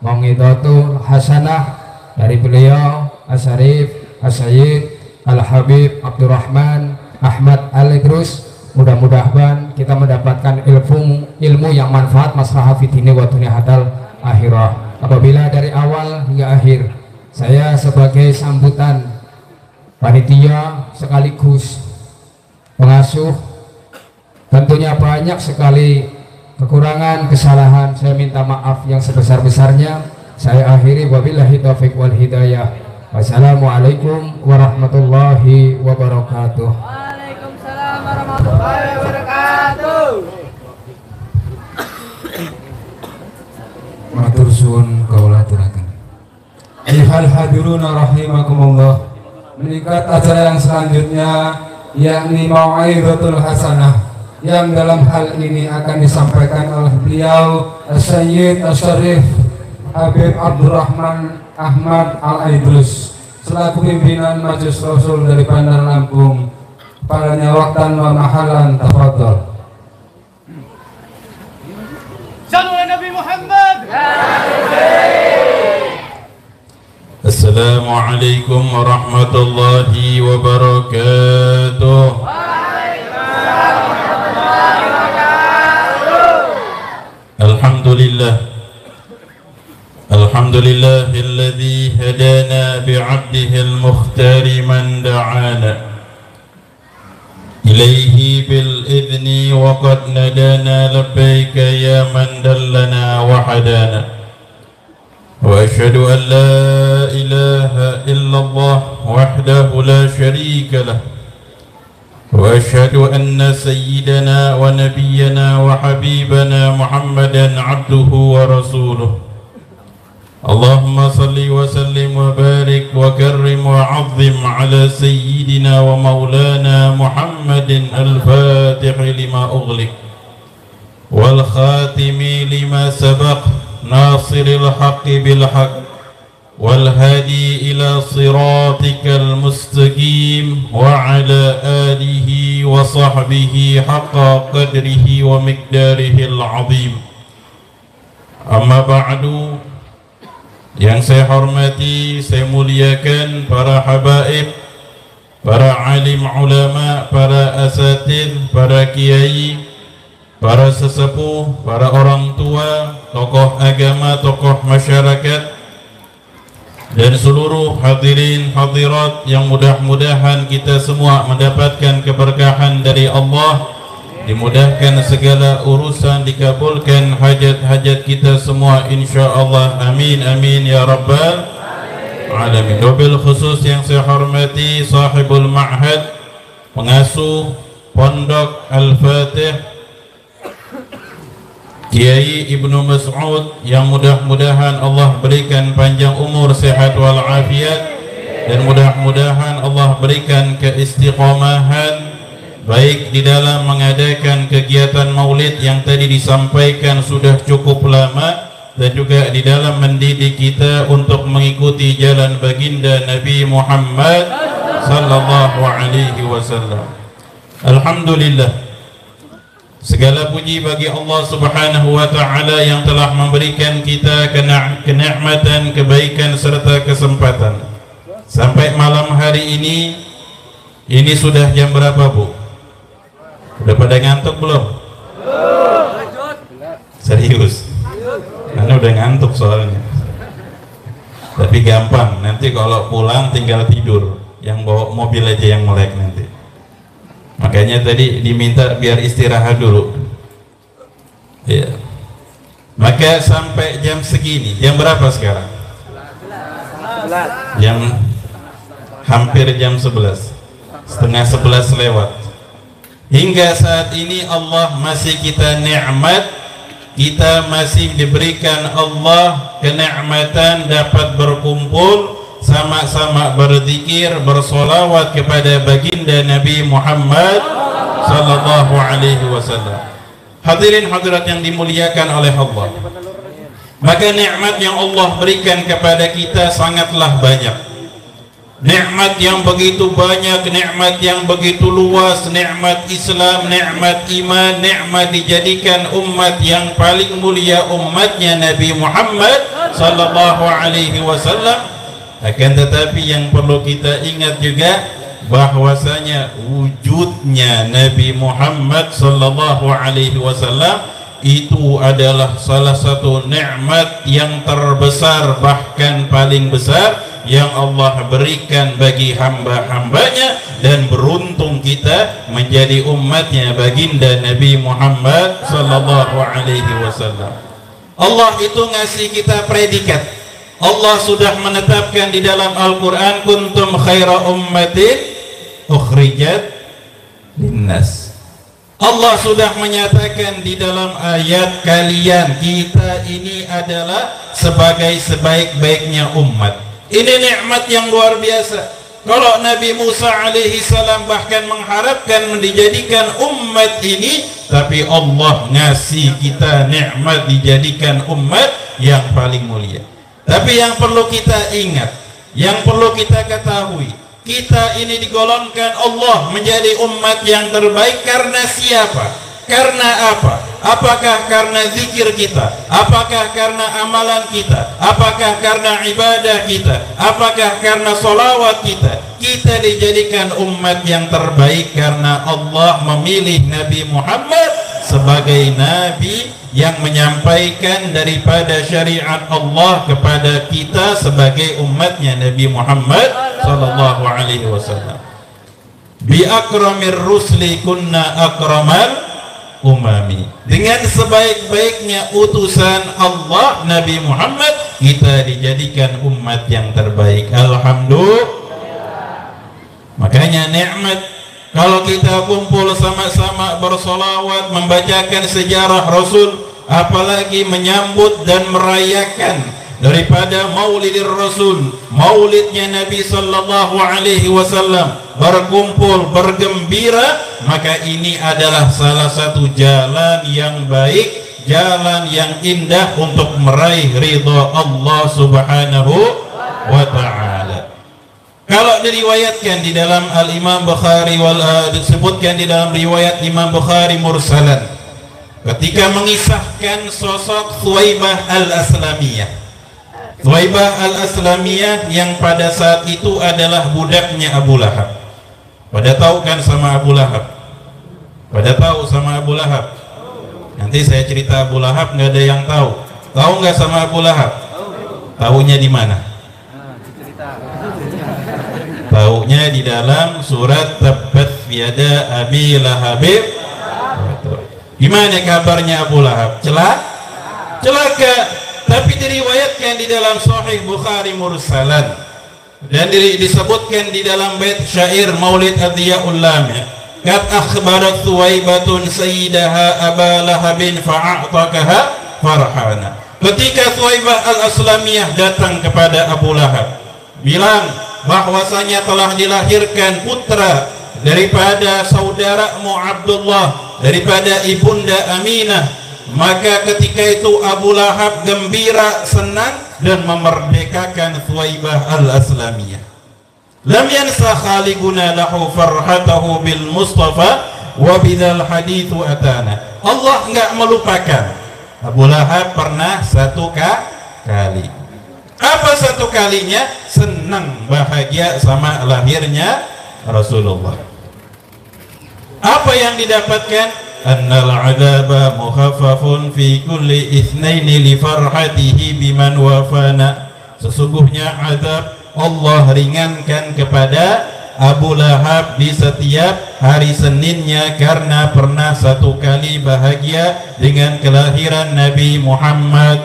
mongidatu hasanah dari beliau Asyarif Asyid Al-Habib Abdurrahman Ahmad Al-Idrus. Mudah-mudahan kita mendapatkan ilmu yang manfaat maslahah fid dini wa dunya hatal akhirah. Apabila dari awal hingga akhir saya sebagai sambutan panitia sekaligus pengasuh tentunya banyak sekali kekurangan, kesalahan, saya minta maaf yang sebesar-besarnya. Saya akhiri wabillahi taufiq wal hidayah. Wassalamualaikum warahmatullahi wabarakatuh. Waalaikumsalam warahmatullahi wabarakatuh. Matur suwun kawula aturaken. Ayyuhal hadiruna rahimakumullah. Meningkat acara yang selanjutnya yakni mau'izatul hasanah yang dalam hal ini akan disampaikan oleh beliau Sayyid Asy-Syarif Habib Abdurrahman Ahmad Al-Idrus selaku pimpinan Majelis Rasul dari Bandar Lampung. Padanya waktan wa mahalan tafadhol. Sallu ala Nabi Muhammad. Assalamualaikum warahmatullahi wabarakatuh. Alhamdulillah. Alhamdulillahilladzi hadana bi'abdihil mukhtari man da'ana ilaihi bil idni wa qad nadana labbaika ya man dallana wa hadana. وأشهد أن لا إله إلا الله وحده لا شريك له وأشهد أن سيدنا ونبينا وحبيبنا محمدا عبده ورسوله. اللهم صل وسلم وبارك وكرم وعظم على سيدنا ومولانا محمد الفاتح لما أغلق والخاتم لما سبق ناصر الحق بالحق والهادي إلى صراطك المستقيم وعلى آله وصحبه حق قدره ومقداره العظيم. أما بعد, yang saya hormati, saya muliakan para habaib, para alim ulama, para asatidz, para kiai, para sesepuh, para orang tua, tokoh agama, tokoh masyarakat, dan seluruh hadirin hadirat yang mudah-mudahan kita semua mendapatkan keberkahan dari Allah, dimudahkan segala urusan, dikabulkan hajat-hajat kita semua insyaallah, amin amin ya rabbal alamin. Wabil khusus yang saya hormati sahibul ma'had, pengasuh Pondok Al-Fatih Kiai Ibnu Mas'ud, yang mudah-mudahan Allah berikan panjang umur, sehat walafiat, dan mudah-mudahan Allah berikan keistiqomahan baik di dalam mengadakan kegiatan maulid yang tadi disampaikan sudah cukup lama, dan juga di dalam mendidik kita untuk mengikuti jalan baginda Nabi Muhammad sallallahu alaihi wasallam. Alhamdulillah, segala puji bagi Allah Subhanahu wa taala yang telah memberikan kita kenikmatan, kebaikan serta kesempatan sampai malam hari ini. Ini sudah jam berapa, Bu? Udah pada ngantuk belum? Serius? Karena udah ngantuk soalnya. Tapi gampang, nanti kalau pulang tinggal tidur, yang bawa mobil aja yang melek nanti. Makanya tadi diminta biar istirahat dulu ya. Maka sampai jam segini, jam berapa sekarang? Hampir jam 11, setengah 11 lewat. Hingga saat ini Allah masih kita nikmat, kita masih diberikan Allah kenikmatan dapat berkumpul sama-sama berzikir, bersolawat kepada baginda Nabi Muhammad sallallahu alaihi wasallam. Hadirin hadirat yang dimuliakan oleh Allah, maka nikmat yang Allah berikan kepada kita sangatlah banyak. Nikmat yang begitu banyak, nikmat yang begitu luas, nikmat Islam, nikmat iman, nikmat dijadikan umat yang paling mulia, umatnya Nabi Muhammad sallallahu alaihi wasallam. Akan tetapi yang perlu kita ingat juga, bahwasanya wujudnya Nabi Muhammad sallallahu alaihi wasallam itu adalah salah satu nikmat yang terbesar, bahkan paling besar yang Allah berikan bagi hamba-hambanya, dan beruntung kita menjadi umatnya baginda Nabi Muhammad sallallahu alaihi wasallam. Allah itu ngasih kita predikat. Allah sudah menetapkan di dalam Al-Quran, kuntum khaira ummatin ukhrijat linnas. Allah sudah menyatakan di dalam ayat, kalian, kita ini adalah sebagai sebaik-baiknya umat. Ini nikmat yang luar biasa. Kalau Nabi Musa alaihi salam bahkan mengharapkan dijadikan umat ini, tapi Allah ngasih kita nikmat dijadikan umat yang paling mulia. Tapi yang perlu kita ingat, yang perlu kita ketahui, kita ini digolongkan Allah menjadi umat yang terbaik karena siapa? Karena apa? Apakah karena zikir kita? Apakah karena amalan kita? Apakah karena ibadah kita? Apakah karena solawat kita? Kita dijadikan umat yang terbaik karena Allah memilih Nabi Muhammad sebagai Nabi yang menyampaikan daripada syariat Allah kepada kita sebagai umatnya Nabi Muhammad sallallahu alaihi wasallam. Bi akramir rusli kunna akramal umami. Dengan sebaik-baiknya utusan Allah Nabi Muhammad, kita dijadikan umat yang terbaik. Alhamdulillah. Makanya nikmat kalau kita kumpul sama-sama bersolawat, membacakan sejarah Rasul, apalagi menyambut dan merayakan daripada Maulidir Rasul, maulidnya Nabi sallallahu alaihi wasallam, berkumpul bergembira, maka ini adalah salah satu jalan yang baik, jalan yang indah untuk meraih ridha Allah Subhanahu wa ta'ala. Kalau diriwayatkan di dalam Al-Imam Bukhari disebutkan di dalam riwayat Imam Bukhari mursalan, ketika mengisahkan sosok Thuwaibah al-Aslamiyah. Thuwaibah al-Aslamiyah yang pada saat itu adalah budaknya Abu Lahab. Pada tahu kan sama Abu Lahab? Pada tahu sama Abu Lahab? Nanti saya cerita Abu Lahab, nggak ada yang tahu. Tahu nggak sama Abu Lahab? Tahunya di mana? Tahunya di dalam surat Tabbat yada Abi Lahab. Gimana kabarnya Abu Lahab? Celaka. Tapi diriwayatkan di dalam Sahih Bukhari mursalan, dan disebutkan di dalam bait syair Maulid Adhiyaul Lami, kat akhbarat Thuwaibatun sayyidaha Aba Lahabin fa'a'takaha farhana. Ketika Thuwaibah al-Aslamiyah datang kepada Abu Lahab, bilang bahwasanya telah dilahirkan putra daripada saudaramu Abdullah, daripada ibunda Aminah, maka ketika itu Abu Lahab gembira, senang, dan memerdekakan Thuwaibah al-Aslamiyah. Lam yansa khaliquna lahu farhatahu bil Mustafa wa bidzal haditsu atana. Allah enggak melupakan Abu Lahab pernah satu kali. Apa satu kalinya? Senang, bahagia sama lahirnya Rasulullah. Apa yang didapatkan? Annal adaba mukhaffafun fi kulli itsnaini li farhatihi biman wafana. Sesungguhnya azab Allah ringankan kepada Abu Lahab di setiap hari Seninnya karena pernah satu kali bahagia dengan kelahiran Nabi Muhammad.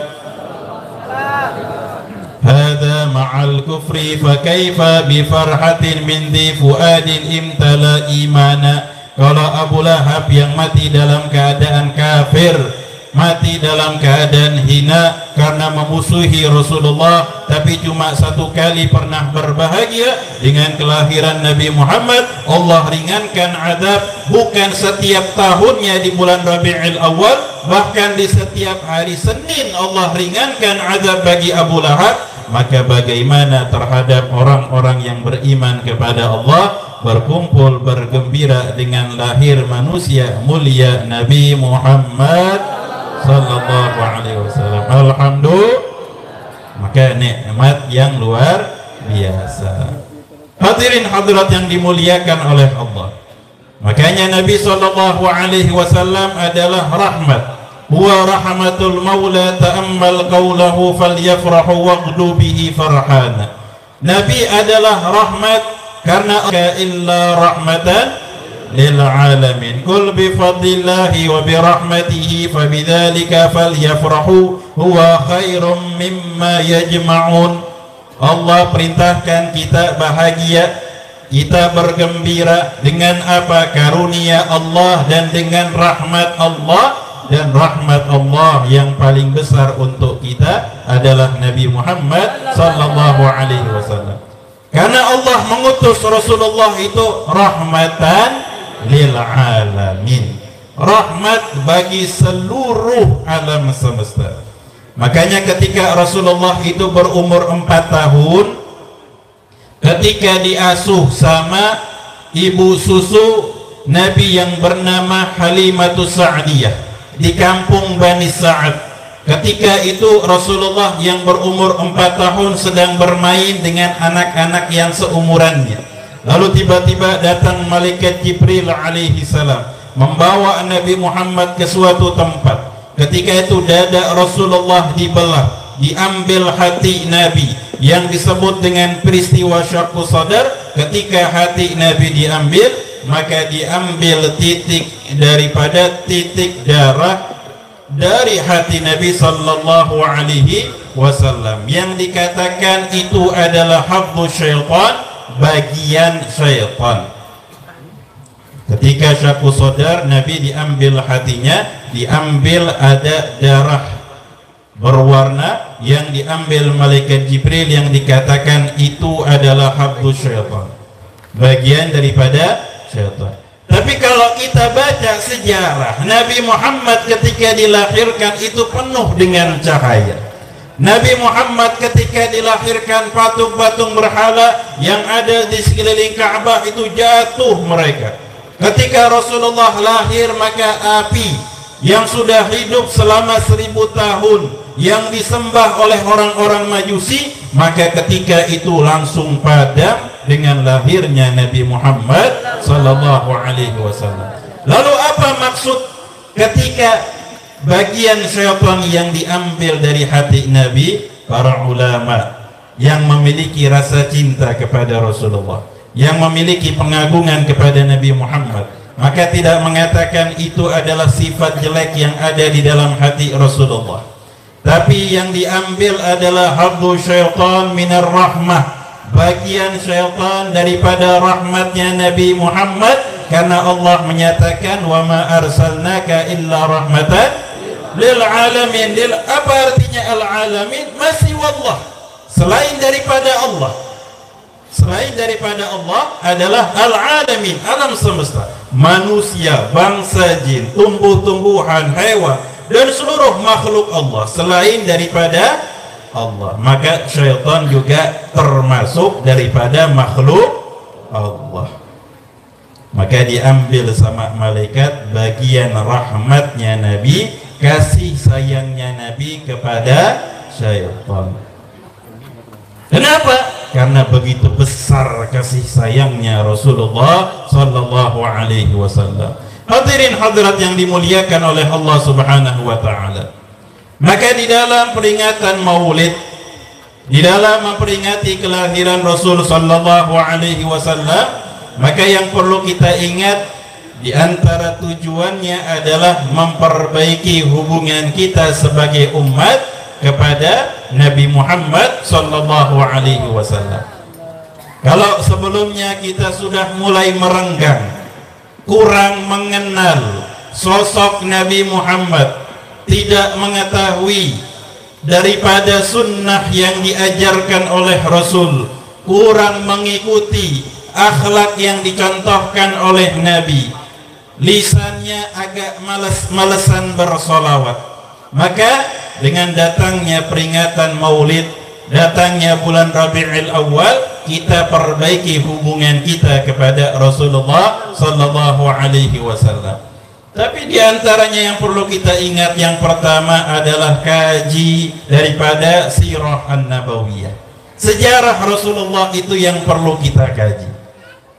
Hada ma'al kufri fa kaifa bi farhatin min di fuadin imtala imana. Kalau Abu Lahab yang mati dalam keadaan kafir, mati dalam keadaan hina karena memusuhi Rasulullah, tapi cuma satu kali pernah berbahagia dengan kelahiran Nabi Muhammad, Allah ringankan azab bukan setiap tahunnya di bulan Rabiul Awal, bahkan di setiap hari Senin Allah ringankan azab bagi Abu Lahab. Maka bagaimana terhadap orang-orang yang beriman kepada Allah, berkumpul bergembira dengan lahir manusia mulia Nabi Muhammad sallallahu alaihi wasallam. Alhamdulillah. Maka nikmat yang luar biasa. Hadirin hadirat yang dimuliakan oleh Allah. Makanya Nabi SAW adalah rahmat. Huwa rahmatul maula ta'ammal qawlahu falyafrahu waqdu bihi farhana. Nabi adalah rahmat karena illa rahmatan lil alamin. Qul bi fadlillahi wa bi rahmatihi fabidzalika falyafrahu huwa khairum mimma yajma'un. Allah perintahkan kita bahagia, kita bergembira dengan apa? Karunia Allah dan dengan rahmat Allah. Dan rahmat Allah yang paling besar untuk kita adalah Nabi Muhammad sallallahu alaihi wasallam. Karena Allah mengutus Rasulullah itu rahmatan lil alamin, rahmat bagi seluruh alam semesta. Makanya ketika Rasulullah itu berumur 4 tahun, ketika diasuh sama ibu susu Nabi yang bernama Halimatus Sa'diyah di kampung Bani Sa'ad. Ketika itu Rasulullah yang berumur 4 tahun sedang bermain dengan anak-anak yang seumurannya. Lalu tiba-tiba datang malaikat Jibril alaihi salam membawa Nabi Muhammad ke suatu tempat. Ketika itu dada Rasulullah dibelah, diambil hati Nabi yang disebut dengan peristiwa syaqqus sadar. Ketika hati Nabi diambil, maka diambil titik daripada titik darah dari hati Nabi sallallahu alaihi wasallam yang dikatakan itu adalah hafdhu syaitan, bagian syaitan. Ketika syaqqus sadar, Nabi diambil hatinya, diambil ada darah berwarna yang diambil malaikat Jibril yang dikatakan itu adalah hafdhu syaitan, bagian daripada syaitan. Tapi kalau kita baca sejarah, Nabi Muhammad ketika dilahirkan itu penuh dengan cahaya. Nabi Muhammad ketika dilahirkan, patung-patung berhala yang ada di sekeliling Ka'bah itu jatuh mereka. Ketika Rasulullah lahir, maka api yang sudah hidup selama 1000 tahun yang disembah oleh orang-orang Majusi, maka ketika itu langsung padam dengan lahirnya Nabi Muhammad sallallahu alaihi wasallam. Lalu apa maksud ketika bagian syaitan yang diambil dari hati Nabi? Para ulama yang memiliki rasa cinta kepada Rasulullah, yang memiliki pengagungan kepada Nabi Muhammad, maka tidak mengatakan itu adalah sifat jelek yang ada di dalam hati Rasulullah, tapi yang diambil adalah hafdhu syaitan minar rahmah, bagian syaitan daripada rahmatnya Nabi Muhammad. Karena Allah menyatakan wa ma arsalnaka illa rahmatan lil alamin. Apa artinya al alamin? Masih wallah, selain daripada Allah. Selain daripada Allah adalah al alamin, alam semesta, manusia, bangsa jin, tumbuh-tumbuhan, hewan dan seluruh makhluk Allah selain daripada Allah. Maka syaitan juga termasuk daripada makhluk Allah. Maka diambil sama malaikat bagian rahmatnya Nabi, kasih sayangnya Nabi kepada syaitan. Kenapa? Karena begitu besar kasih sayangnya Rasulullah sallallahu alaihi wasallam. Hadirin hadirat yang dimuliakan oleh Allah Subhanahu wa taala. Maka di dalam peringatan Maulid, di dalam memperingati kelahiran Rasul sallallahu alaihi wasallam, maka yang perlu kita ingat di antara tujuannya adalah memperbaiki hubungan kita sebagai umat kepada Nabi Muhammad sallallahu alaihi wasallam. Kalau sebelumnya kita sudah mulai merenggang, kurang mengenal sosok Nabi Muhammad, tidak mengetahui daripada sunnah yang diajarkan oleh Rasul, kurang mengikuti akhlak yang dicontohkan oleh Nabi, lisannya agak malas-malesan bersolawat, maka dengan datangnya peringatan Maulid, datangnya bulan Rabiul Awal, kita perbaiki hubungan kita kepada Rasulullah sallallahu alaihi wasallam. Tapi diantaranya yang perlu kita ingat, yang pertama adalah kaji daripada sirah an-nabawiyah, Sejarah Rasulullah itu yang perlu kita kaji.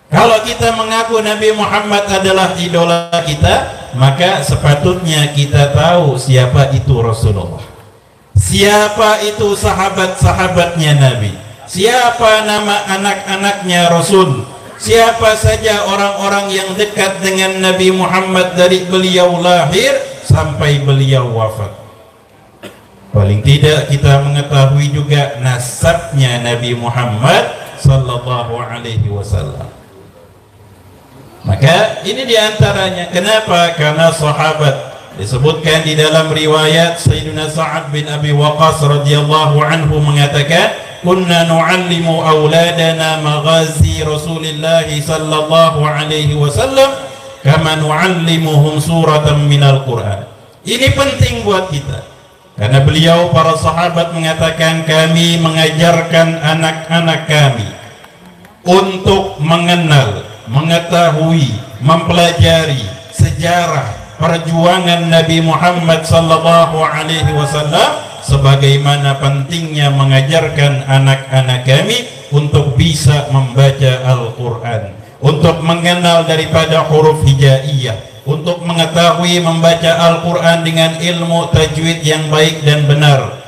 Kalau kita mengaku Nabi Muhammad adalah idola kita, maka sepatutnya kita tahu siapa itu Rasulullah, siapa itu sahabat-sahabatnya Nabi, siapa nama anak-anaknya Rasul, siapa saja orang-orang yang dekat dengan Nabi Muhammad dari beliau lahir sampai beliau wafat. Paling tidak kita mengetahui juga nasabnya Nabi Muhammad sallallahu alaihi wasallam. Maka ini diantaranya. Kenapa? Karena sahabat, disebutkan di dalam riwayat Sayyidina Sa'ad bin Abi Waqqas radhiyallahu anhu mengatakan, kunna nu'allimu auladana maghazi Rasulillah sallallahu alaihi wasallam kama nu'allimuhum suratan minal Qur'an. Ini penting buat kita, karena beliau, para sahabat mengatakan, kami mengajarkan anak-anak kami untuk mengenal, mengetahui, mempelajari sejarah perjuangan Nabi Muhammad sallallahu alaihi wasallam, sebagaimana pentingnya mengajarkan anak-anak kami untuk bisa membaca Al-Quran, untuk mengenal daripada huruf hijaiyah, untuk mengetahui membaca Al-Quran dengan ilmu tajwid yang baik dan benar.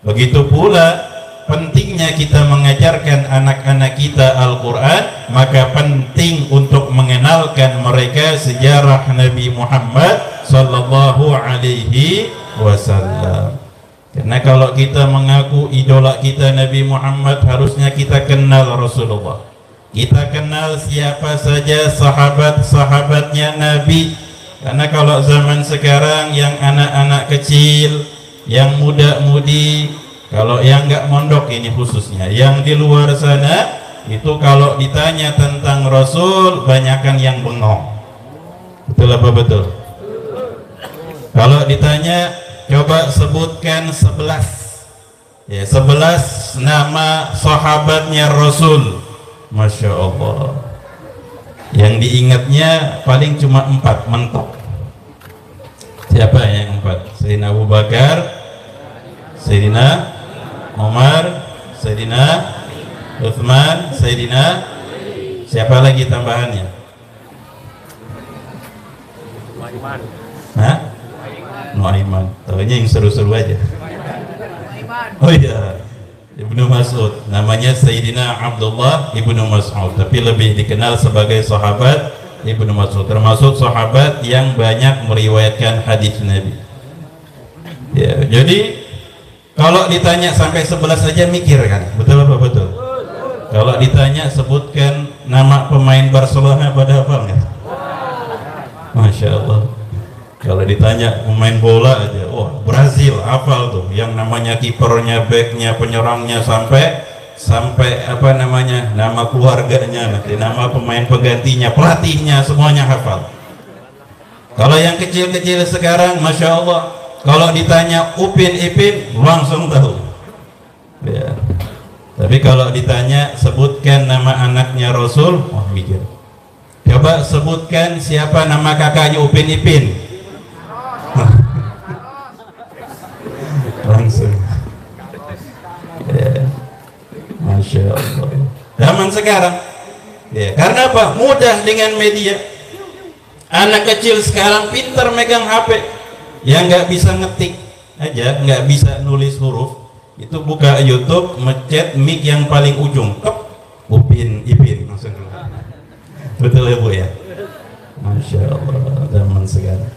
Begitu pula pentingnya kita mengajarkan anak-anak kita Al-Quran, maka penting untuk mengenalkan mereka sejarah Nabi Muhammad sallallahu alaihi wasallam. Karena kalau kita mengaku idola kita Nabi Muhammad, harusnya kita kenal Rasulullah, kita kenal siapa saja sahabat-sahabatnya Nabi. Karena kalau zaman sekarang yang anak-anak kecil, yang muda-mudi, kalau yang nggak mondok ini khususnya, yang di luar sana itu kalau ditanya tentang Rasul, banyakan yang bengong. Betul apa betul? Kalau ditanya, coba sebutkan 11 ya, 11 nama sahabatnya Rasul, Masya Allah, yang diingatnya paling cuma 4 mentok. Siapa yang 4? Sayyidina Abu Bakar, Sayyidina Umar, Sayyidina Uthman, Sayyidina siapa lagi tambahannya? Hah? Nuaiman. Tahunya yang seru-seru aja. Oh iya, Ibnu Mas'ud. Namanya Sayyidina Abdullah Ibnu Mas'ud, tapi lebih dikenal sebagai sahabat Ibnu Mas'ud, termasuk sahabat yang banyak meriwayatkan hadis Nabi. Ya, jadi kalau ditanya sampai 11 saja mikir kan, betul apa betul? Kalau ditanya sebutkan nama pemain Barcelona, pada hafal nggak? Masya Allah. Kalau ditanya pemain bola aja, wah Brazil hafal tuh, yang namanya kipernya, backnya, penyerangnya, sampai apa namanya, nama keluarganya, nanti nama pemain penggantinya, pelatihnya, semuanya hafal. Kalau yang kecil-kecil sekarang, Masya Allah, kalau ditanya Upin Ipin langsung tahu ya. Tapi kalau ditanya sebutkan nama anaknya Rasul, wah mikir. Coba sebutkan siapa nama kakaknya Upin Ipin, langsung ya. Masya Allah, zaman sekarang ya. Karena apa? Mudah dengan media. Anak kecil sekarang pintar megang HP, yang nggak bisa ngetik aja, nggak bisa nulis huruf, itu buka YouTube, mencet mic yang paling ujung, Upin Ipin langsung. Betul ya Bu ya? Masya Allah, zaman sekarang.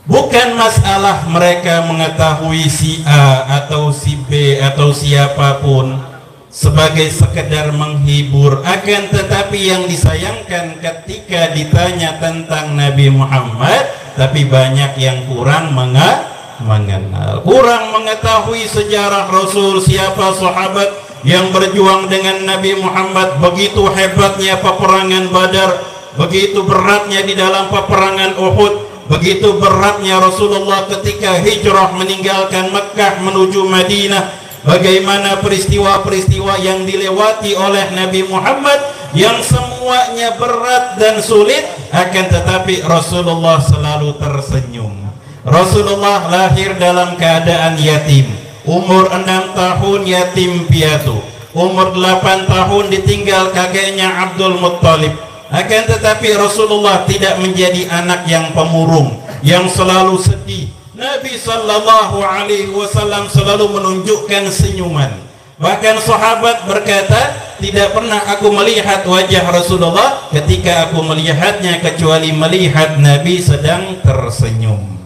Bukan masalah mereka mengetahui si A atau si B atau siapapun sebagai sekedar menghibur, akan tetapi yang disayangkan ketika ditanya tentang Nabi Muhammad, tapi banyak yang kurang mengenal, kurang mengetahui sejarah Rasul, siapa sahabat yang berjuang dengan Nabi Muhammad. Begitu hebatnya peperangan Badar, begitu beratnya di dalam peperangan Uhud, begitu beratnya Rasulullah ketika hijrah meninggalkan Mekkah menuju Madinah. Bagaimana peristiwa-peristiwa yang dilewati oleh Nabi Muhammad yang semuanya berat dan sulit, akan tetapi Rasulullah selalu tersenyum. Rasulullah lahir dalam keadaan yatim. umur 6 tahun yatim piatu, umur 8 tahun ditinggal kakeknya Abdul Muttalib. Akan tetapi Rasulullah tidak menjadi anak yang pemurung, yang selalu sedih. Nabi sallallahu alaihi wasallam selalu menunjukkan senyuman. Bahkan sahabat berkata, tidak pernah aku melihat wajah Rasulullah ketika aku melihatnya kecuali melihat Nabi sedang tersenyum.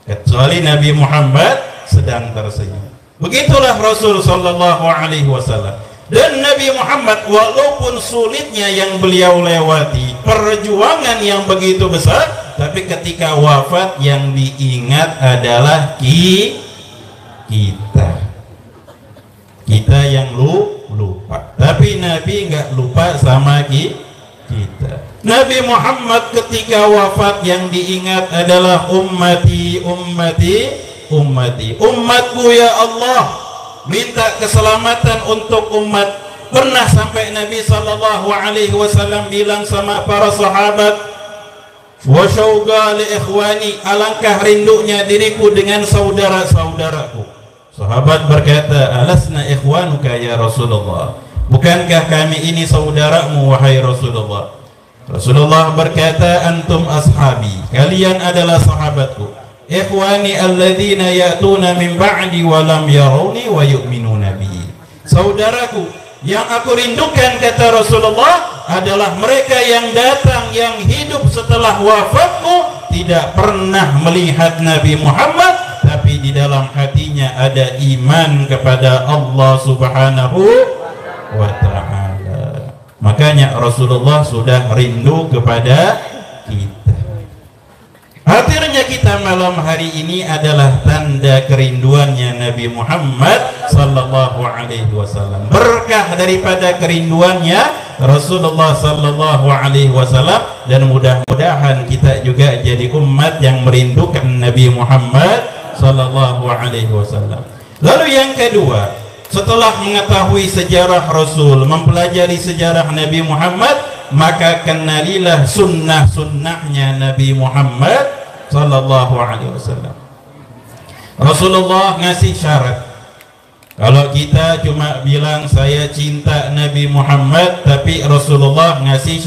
Kecuali Nabi Muhammad sedang tersenyum. Begitulah Rasul sallallahu alaihi wasallam. Dan Nabi Muhammad walaupun sulitnya yang beliau lewati, perjuangan yang begitu besar, tapi ketika wafat yang diingat adalah kita yang lupa. Tapi Nabi nggak lupa sama kita. Nabi Muhammad ketika wafat yang diingat adalah ummati, umatku ya Allah, minta keselamatan untuk umat. Pernah sampai Nabi sallallahu alaihi wasallam bilang sama para sahabat, wa syauqa li ikhwani, alangkah rindunya diriku dengan saudara-saudaraku. Sahabat berkata, alasna ikhwanuka ya Rasulullah, bukankah kami ini saudaramu wahai Rasulullah? Rasulullah berkata, antum ashabi, kalian adalah sahabatku. Ikhwani alladzina ya'tuna min ba'di wa lam yarawni wa yu'minuna bi. Saudaraku yang aku rindukan, kata Rasulullah, adalah mereka yang datang, yang hidup setelah wafatku, tidak pernah melihat Nabi Muhammad, tapi di dalam hatinya ada iman kepada Allah Subhanahu wa ta'ala. Makanya Rasulullah sudah rindu kepada kita. Hadirnya kita malam hari ini adalah tanda kerinduannya Nabi Muhammad sallallahu alaihi wasallam. Berkah daripada kerinduannya Rasulullah sallallahu alaihi wasallam, dan mudah-mudahan kita juga jadi umat yang merindukan Nabi Muhammad sallallahu alaihi wasallam. Lalu yang kedua, setelah mengetahui sejarah Rasul, mempelajari sejarah Nabi Muhammad, maka kenalilah sunnah-sunnahnya Nabi Muhammad sallallahu alaihi wasallam. Rasulullah ngasih syarat. Kalau kita cuma bilang saya cinta Nabi Muhammad, tapi Rasulullah ngasih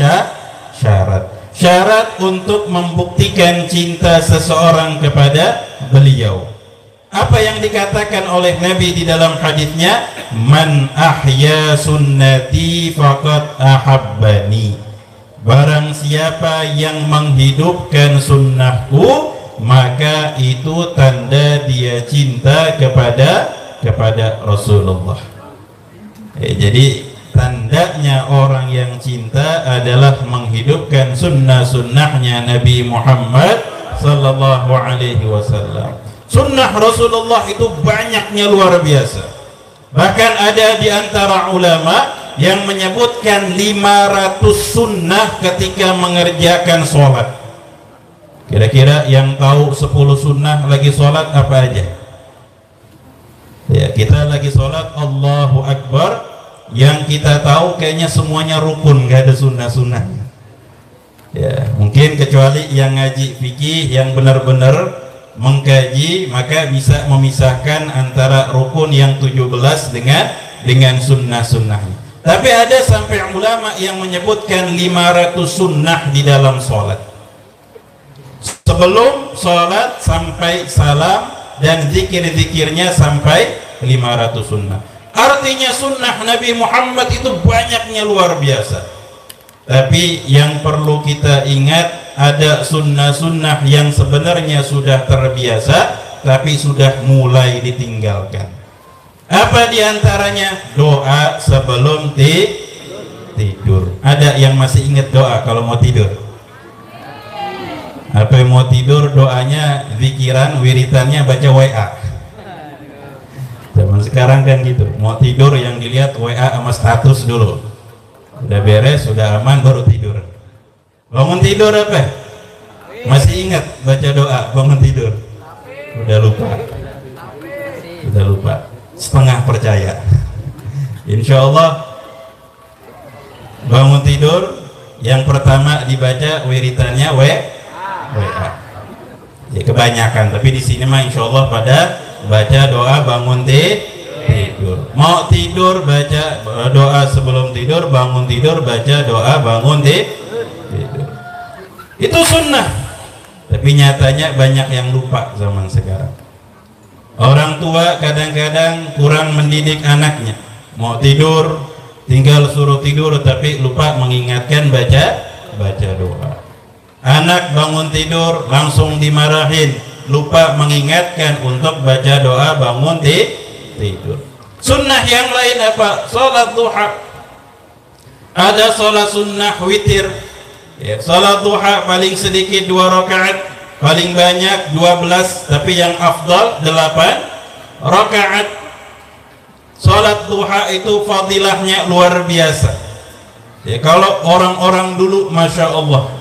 syarat. Syarat untuk membuktikan cinta seseorang kepada beliau. Apa yang dikatakan oleh Nabi di dalam hadisnya, man ahya sunnati faqad ahabbani. Barang siapa yang menghidupkan sunnahku, maka itu tanda dia cinta kepada Rasulullah. Jadi tandanya orang yang cinta adalah menghidupkan sunnah-sunnahnya Nabi Muhammad sallallahu alaihi wasallam. Sunnah Rasulullah itu banyaknya luar biasa. Bahkan ada di antara ulama yang menyebutkan 500 sunnah ketika mengerjakan sholat. Kira-kira yang tahu 10 sunnah lagi sholat apa aja? Ya, kita lagi sholat Allahu Akbar, yang kita tahu kayaknya semuanya rukun, gak ada sunnah-sunnahnya. Ya, mungkin kecuali yang ngaji fikih, yang benar-benar mengkaji, maka bisa memisahkan antara rukun yang 17 dengan sunnah-sunnahnya. Tapi ada sampai ulama yang menyebutkan 500 sunnah di dalam sholat. Sebelum sholat sampai salam, dan zikir-zikirnya sampai 500 sunnah. Artinya sunnah Nabi Muhammad itu banyaknya luar biasa. Tapi yang perlu kita ingat, ada sunnah-sunnah yang sebenarnya sudah terbiasa tapi sudah mulai ditinggalkan. Apa diantaranya? Doa sebelum tidur. Ada yang masih ingat doa kalau mau tidur? Apa yang mau tidur doanya zikiran, wiritannya baca WA. Zaman sekarang kan gitu, mau tidur yang dilihat WA sama status dulu. Udah beres, sudah aman, baru tidur. Bangun tidur apa? Masih ingat baca doa bangun tidur? Udah lupa, setengah percaya. Insya Allah bangun tidur yang pertama dibaca wiritannya WA. Ya kebanyakan, tapi di sini mah insya Allah pada baca doa bangun tidur. Mau tidur baca doa sebelum tidur, bangun tidur baca doa bangun tidur. Itu sunnah. Tapi nyatanya banyak yang lupa zaman sekarang. Orang tua kadang-kadang kurang mendidik anaknya. Mau tidur, tinggal suruh tidur tapi lupa mengingatkan baca doa. Anak bangun tidur langsung dimarahin, lupa mengingatkan untuk baca doa bangun tidur. Sunnah yang lain apa? Salat duha. Ada salat sunnah witir. Ya, salat duha paling sedikit 2 rakaat, paling banyak 12, tapi yang afdal 8 rakaat. Salat duha itu fadilahnya luar biasa. Ya, kalau orang-orang dulu Masya Allah,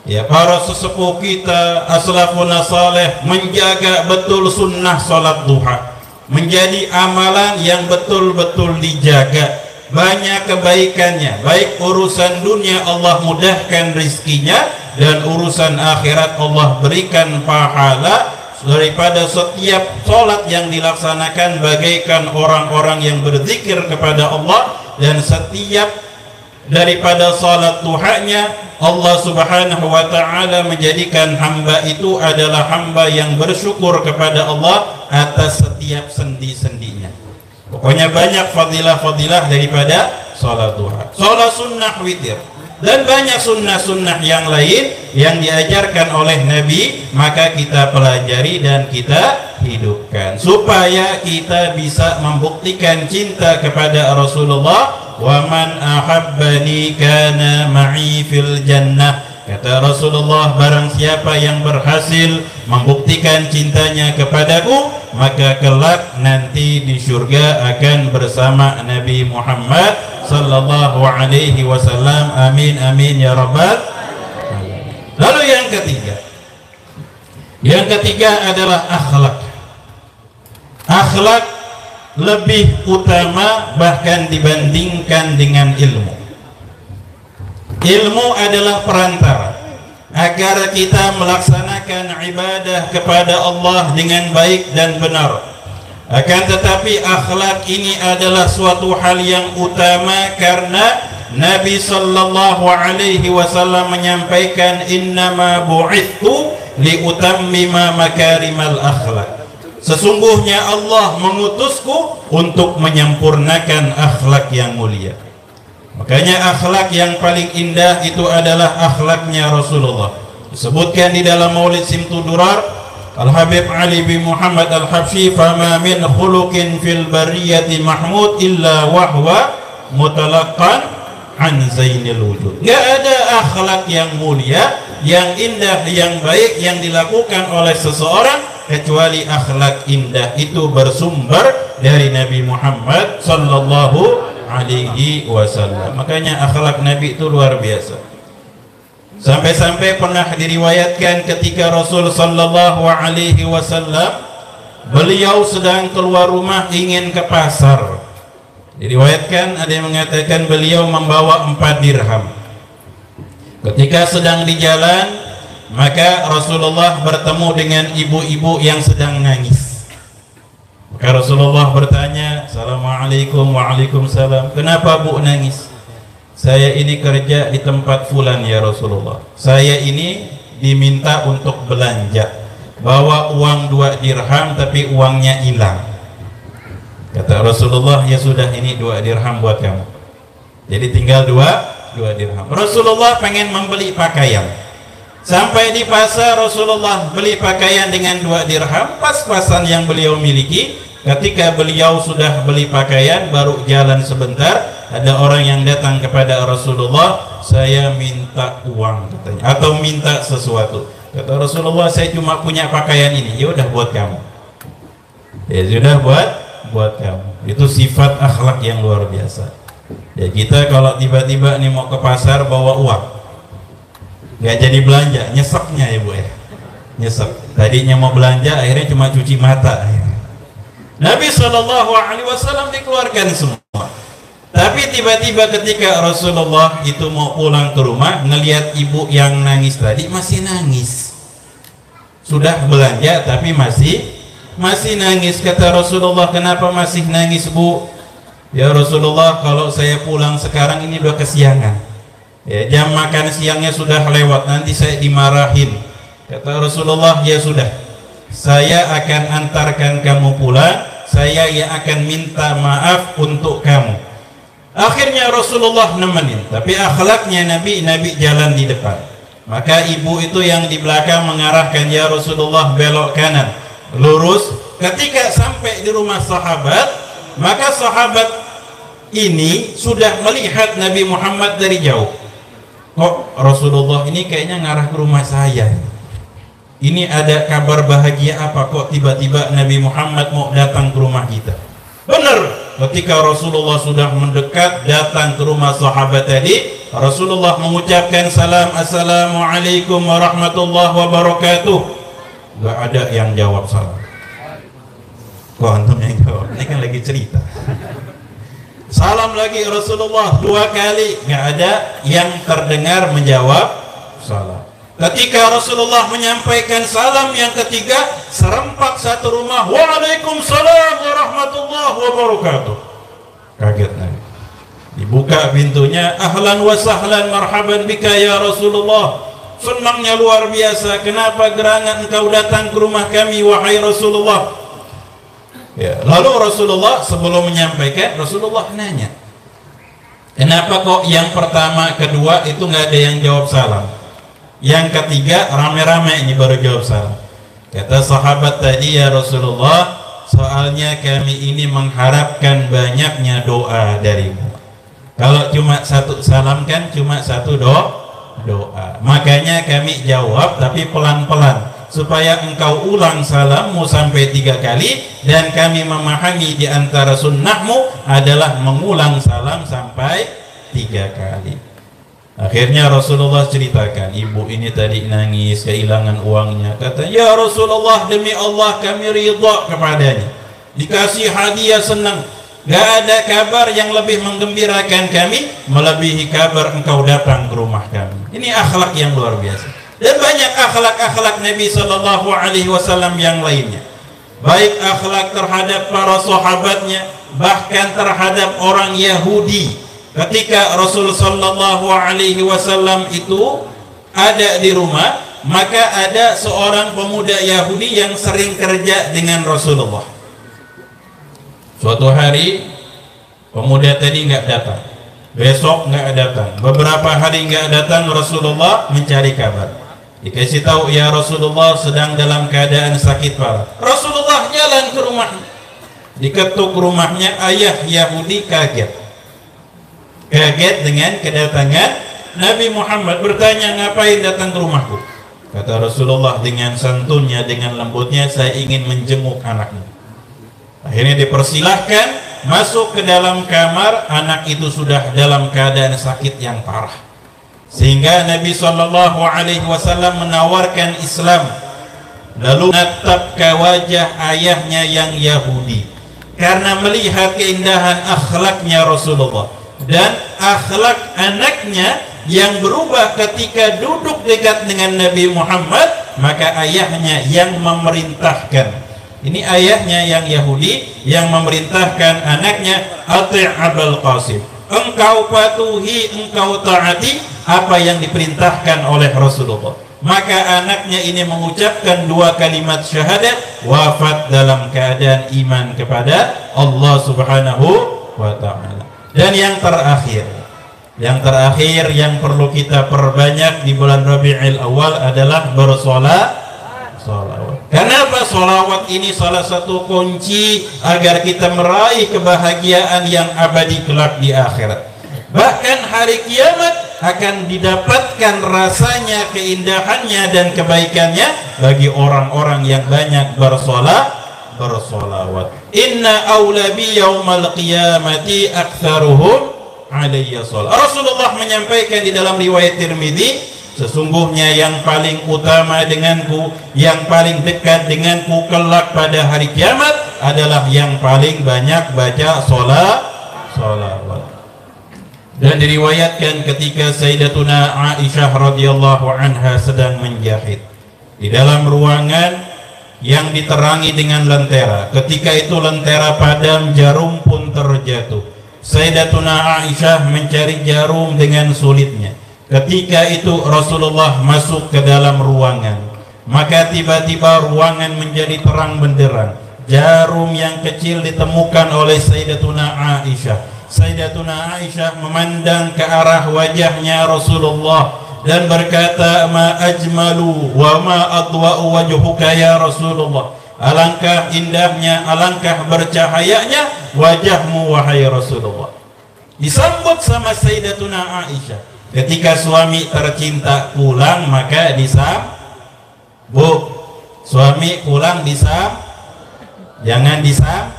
ya, para sesepuh kita aslafun saleh menjaga betul sunnah salat duha, menjadi amalan yang betul-betul dijaga. Banyak kebaikannya, baik urusan dunia Allah mudahkan rizkinya, dan urusan akhirat Allah berikan pahala. Daripada setiap sholat yang dilaksanakan bagaikan orang-orang yang berzikir kepada Allah, dan setiap daripada salat duhanya Allah subhanahu wa ta'ala menjadikan hamba itu adalah hamba yang bersyukur kepada Allah atas setiap sendi-sendinya. Pokoknya banyak fadilah-fadilah daripada salat duha, salat sunnah witir, dan banyak sunnah-sunnah yang lain yang diajarkan oleh Nabi. Maka kita pelajari dan kita hidupkan supaya kita bisa membuktikan cinta kepada Rasulullah. Wa man ahabbani kana ma'i fil jannah. Kata Rasulullah, barang siapa yang berhasil membuktikan cintanya kepadaku, maka kelak nanti di surga akan bersama Nabi Muhammad sallallahu alaihi wasallam. Amin amin ya rabbal alamin. Lalu yang ketiga adalah akhlak. Akhlak lebih utama bahkan dibandingkan dengan ilmu. Ilmu adalah perantara agar kita melaksanakan ibadah kepada Allah dengan baik dan benar. Akan tetapi akhlak ini adalah suatu hal yang utama, karena Nabi sallallahu alaihi wasallam menyampaikan, innama bu'ithu liutammima makarimal akhlak. Sesungguhnya Allah mengutusku untuk menyempurnakan akhlak yang mulia. Makanya akhlak yang paling indah itu adalah akhlaknya Rasulullah. Disebutkan di dalam Maulid Simtu Durar, Al-Habib Ali bin Muhammad Al-Habsyi, fama min khuluqin fil bariyati mahmud illa wahwa mutalaqqan an zainil wujud. Gak ada akhlak yang mulia, yang indah, yang baik yang dilakukan oleh seseorang kecuali akhlak indah itu bersumber dari Nabi Muhammad sallallahu alaihi wasallam. Makanya akhlak Nabi itu luar biasa. Sampai-sampai pernah diriwayatkan ketika Rasul sallallahu alaihi wasallam beliau sedang keluar rumah ingin ke pasar. Diriwayatkan ada yang mengatakan beliau membawa 4 dirham. Ketika sedang di jalan, maka Rasulullah bertemu dengan ibu-ibu yang sedang nangis. Maka Rasulullah bertanya, Assalamualaikum. Waalaikumsalam. Kenapa bu nangis? Saya ini kerja di tempat fulan ya Rasulullah. Saya ini diminta untuk belanja, bawa uang 2 dirham tapi uangnya hilang. Kata Rasulullah, ya sudah, ini 2 dirham buat kamu. Jadi tinggal 2 dirham. Rasulullah pengen membeli pakaian. Sampai di pasar Rasulullah beli pakaian dengan 2 dirham, pas-pasan yang beliau miliki. Ketika beliau sudah beli pakaian, baru jalan sebentar, ada orang yang datang kepada Rasulullah, saya minta uang katanya, atau minta sesuatu. Kata Rasulullah, saya cuma punya pakaian ini. Ya udah buat kamu. Ya sudah buat kamu. Itu sifat akhlak yang luar biasa. Ya kita kalau tiba-tiba nih mau ke pasar bawa uang, nggak jadi belanja, nyeseknya ya bu ya, nyesek. Tadinya mau belanja, akhirnya cuma cuci mata. Nabi SAW dikeluarkan semua. Tapi tiba-tiba ketika Rasulullah itu mau pulang ke rumah, ngelihat ibu yang nangis tadi masih nangis. Sudah belanja tapi masih masih nangis. Kata Rasulullah, kenapa masih nangis, Bu? Ya Rasulullah, kalau saya pulang sekarang ini udah kesiangan. Ya, jam makan siangnya sudah lewat, nanti saya dimarahin. Kata Rasulullah, ya sudah, saya akan antarkan kamu pulang, saya yang akan minta maaf untuk kamu. Akhirnya Rasulullah nemenin, tapi akhlaknya Nabi jalan di depan. Maka ibu itu yang di belakang mengarahkan, ya Rasulullah belok kanan, lurus. Ketika sampai di rumah sahabat, maka sahabat ini sudah melihat Nabi Muhammad dari jauh. Kok Rasulullah ini kayaknya ngarah ke rumah saya? Ini ada kabar bahagia apa? Kok tiba-tiba Nabi Muhammad mau datang ke rumah kita? Benar, ketika Rasulullah sudah mendekat datang ke rumah sahabat tadi, Rasulullah mengucapkan salam, assalamualaikum warahmatullahi wabarakatuh. Gak ada yang jawab salam. Kok antum yang jawab? Ini kan lagi cerita. Salam lagi Rasulullah 2 kali, nggak ada yang terdengar menjawab salam. Ketika Rasulullah menyampaikan salam yang ketiga, serempak satu rumah, waalaikumsalam warahmatullahi wabarakatuh. Kaget Nabi. Dibuka pintunya, ahlan wa sahlan marhaban bika ya Rasulullah. Senangnya luar biasa, kenapa gerangan engkau datang ke rumah kami wahai Rasulullah? Ya, lalu Rasulullah sebelum menyampaikan, Rasulullah nanya, kenapa kok yang pertama, kedua itu nggak ada yang jawab salam, yang ketiga rame-rame ini baru jawab salam? Kata sahabat tadi, ya Rasulullah, soalnya kami ini mengharapkan banyaknya doa darimu. Kalau cuma satu salam kan cuma satu doa, makanya kami jawab tapi pelan-pelan, supaya engkau ulang salammu sampai 3 kali, dan kami memahami di antara sunnahmu adalah mengulang salam sampai 3 kali. Akhirnya Rasulullah ceritakan, ibu ini tadi nangis kehilangan uangnya. Kata, ya Rasulullah, demi Allah kami ridha kepadanya, dikasih hadiah senang. Gak ada kabar yang lebih menggembirakan kami melebihi kabar engkau datang ke rumah kami. Ini akhlak yang luar biasa. Dan banyak akhlak-akhlak Nabi Sallallahu Alaihi Wasallam yang lainnya, baik akhlak terhadap para sahabatnya, bahkan terhadap orang Yahudi. Ketika Rasul Sallallahu Alaihi Wasallam itu ada di rumah, maka ada seorang pemuda Yahudi yang sering kerja dengan Rasulullah. Suatu hari pemuda tadi nggak datang, besok nggak datang, beberapa hari nggak datang. Rasulullah mencari kabar, dikasih tahu, ya Rasulullah sedang dalam keadaan sakit parah. Rasulullah jalan ke rumahnya, diketuk rumahnya, ayah Yahudi kaget dengan kedatangan Nabi Muhammad, bertanya, ngapain datang ke rumahku? Kata Rasulullah dengan santunnya, dengan lembutnya, saya ingin menjenguk anaknya. Akhirnya dipersilahkan masuk ke dalam kamar. Anak itu sudah dalam keadaan sakit yang parah, sehingga Nabi Sallallahu Alaihi Wasallam menawarkan Islam, lalu natap ke wajah ayahnya yang Yahudi karena melihat keindahan akhlaknya Rasulullah dan akhlak anaknya yang berubah ketika duduk dekat dengan Nabi Muhammad. Maka ayahnya yang memerintahkan, ini ayahnya yang Yahudi yang memerintahkan anaknya, ati' Abul Qasim, engkau patuhi, engkau taati apa yang diperintahkan oleh Rasulullah. Maka anaknya ini mengucapkan 2 kalimat syahadat, wafat dalam keadaan iman kepada Allah Subhanahu wa ta'ala. Dan yang terakhir yang perlu kita perbanyak di bulan Rabiul Awal adalah bersolawat. Kenapa solawat ini salah satu kunci agar kita meraih kebahagiaan yang abadi kelak di akhirat. Bahkan hari kiamat akan didapatkan rasanya, keindahannya dan kebaikannya bagi orang-orang yang banyak bersolawat. Inna awlabi yaumal qiyamati aktsaruhum alayya sholat. Rasulullah menyampaikan di dalam riwayat Tirmidzi, sesungguhnya yang paling utama denganku, yang paling dekat denganku kelak pada hari kiamat adalah yang paling banyak baca solawat. Dan diriwayatkan ketika Sayyidatuna Aisyah radhiyallahu anha sedang menjahit, di dalam ruangan yang diterangi dengan lentera. Ketika itu lentera padam, jarum pun terjatuh. Sayyidatuna Aisyah mencari jarum dengan sulitnya. Ketika itu Rasulullah masuk ke dalam ruangan, maka tiba-tiba ruangan menjadi terang benderang. Jarum yang kecil ditemukan oleh Sayyidatuna Aisyah. Sayyidatuna Aisyah memandang ke arah wajahnya Rasulullah dan berkata, ma ajmalu wa ma adwa'u wajhuka ya Rasulullah. Alangkah indahnya, alangkah bercahayanya wajahmu wahai Rasulullah. Disambut sama Sayyidatuna Aisyah. Ketika suami tercinta pulang, maka disambut. Suami pulang disambut, jangan disambut.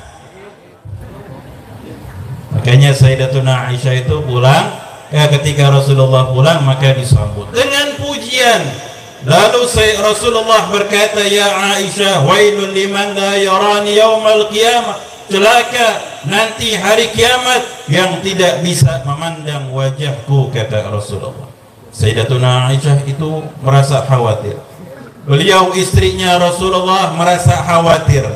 Makanya Sayyidatuna Aisyah itu pulang, ketika Rasulullah pulang maka disambut dengan pujian. Lalu Rasulullah berkata, ya Aisyah, wailul liman la yarani yaumal qiyamah. Celaka nanti hari kiamat yang tidak bisa memandang wajahku, kata Rasulullah. Sayyidatuna Aisyah itu merasa khawatir. Beliau istrinya Rasulullah merasa khawatir.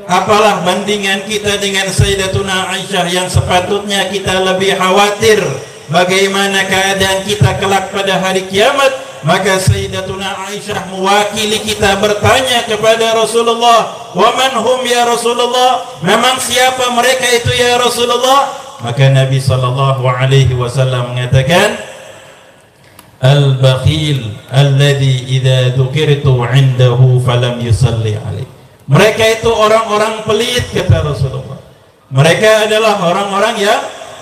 Apalah bandingan kita dengan Sayyidatuna Aisyah yang sepatutnya kita lebih khawatir bagaimana keadaan kita kelak pada hari kiamat. Maka Sayyidatuna Aisyah mewakili kita bertanya kepada Rasulullah, wa man hum ya Rasulullah, memang siapa mereka itu ya Rasulullah? Maka Nabi SAW mengatakan, al-bakhil alladhi idza dzukirtu 'indahu falam yusalli alaih. Mereka itu orang-orang pelit, kata Rasulullah. Mereka adalah orang-orang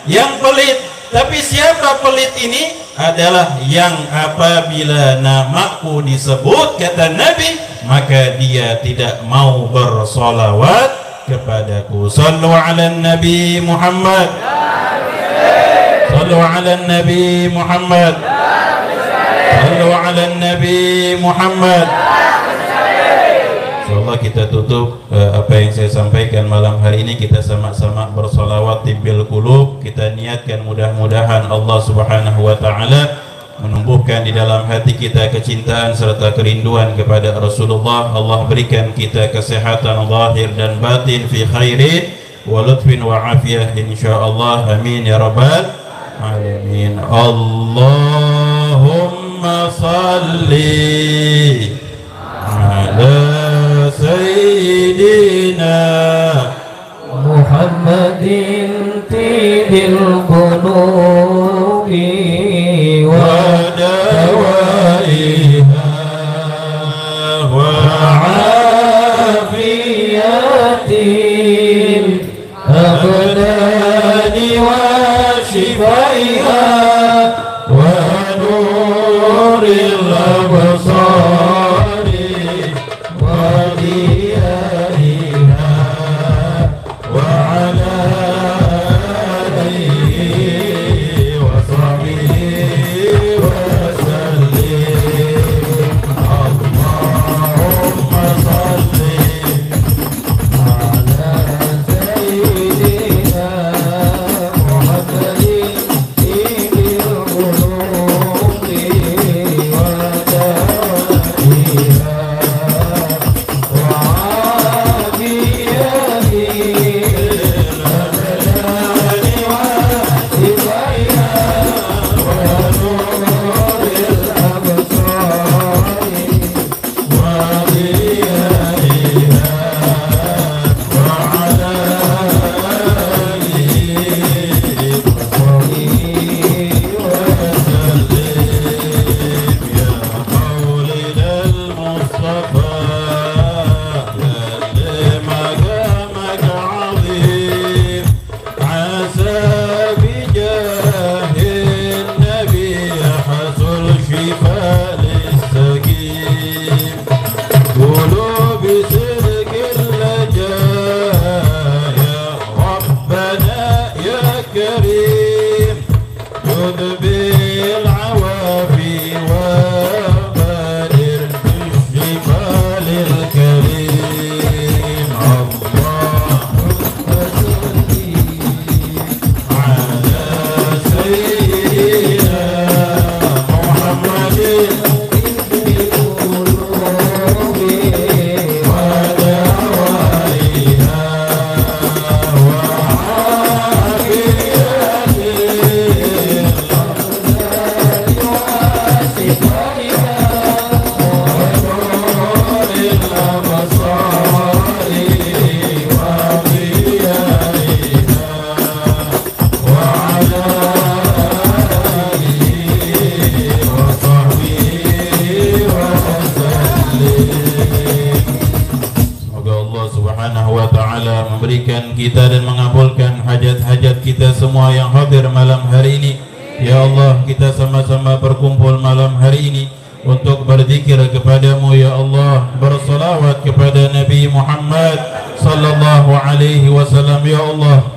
yang pelit. Tapi siapa pelit ini? Adalah yang apabila namaku disebut, kata Nabi, maka dia tidak mau bersolawat kepadaku. Sallu ala Nabi Muhammad. Sallu ala Nabi Muhammad. Sallu ala Nabi Muhammad. Insyaallah kita tutup apa yang saya sampaikan malam hari ini. Kita sama-sama bersolawat tibbil qulub. Kita niatkan mudah-mudahan Allah Subhanahu wa taala menumbuhkan di dalam hati kita kecintaan serta kerinduan kepada Rasulullah. Allah berikan kita kesehatan zahir dan batin fi khairin wa lutfin wa afiyah insyaallah. Amin ya rabbal alamin. Allahumma salli ala Sayyidina Muhammadin tibil qulubi wa dawaiha wa afiyatin abdani wa shifaiha wa nuril absari kita dan mengabulkan hajat-hajat kita semua yang hadir malam hari ini. Ya Allah, kita sama-sama berkumpul malam hari ini untuk berzikir kepadamu ya Allah, bersalawat kepada Nabi Muhammad sallallahu alaihi wasallam. Ya Allah,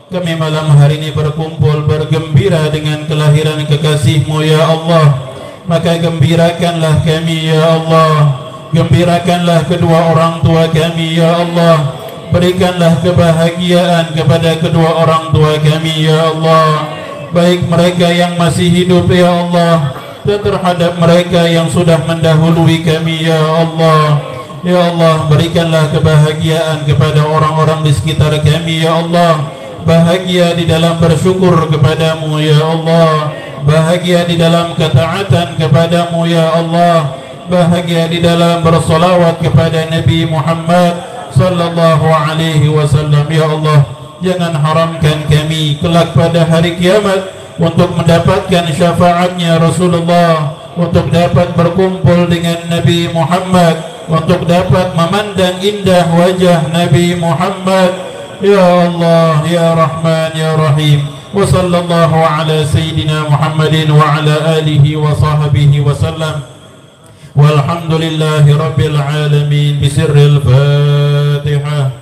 kami malam hari ini berkumpul bergembira dengan kelahiran kekasihmu ya Allah. Maka gembirakanlah kami ya Allah, gembirakanlah kedua orang tua kami ya Allah. Berikanlah kebahagiaan kepada kedua orang tua kami ya Allah, baik mereka yang masih hidup ya Allah dan terhadap mereka yang sudah mendahului kami ya Allah. Ya Allah, berikanlah kebahagiaan kepada orang-orang di sekitar kami ya Allah. Bahagia di dalam bersyukur kepadamu ya Allah, bahagia di dalam ketaatan kepadamu ya Allah, bahagia di dalam bersolawat kepada Nabi Muhammad sallallahu alaihi wasallam. Ya Allah, jangan haramkan kami kelak pada hari kiamat untuk mendapatkan syafaatnya Rasulullah, untuk dapat berkumpul dengan Nabi Muhammad, untuk dapat memandang indah wajah Nabi Muhammad. Ya Allah, ya Rahman, ya Rahim. Wa sallallahu ala sayyidina Muhammadin wa ala alihi wa sahbihi wa sallam. Walhamdulillahi rabbil alamin. Bisirril Fatihah.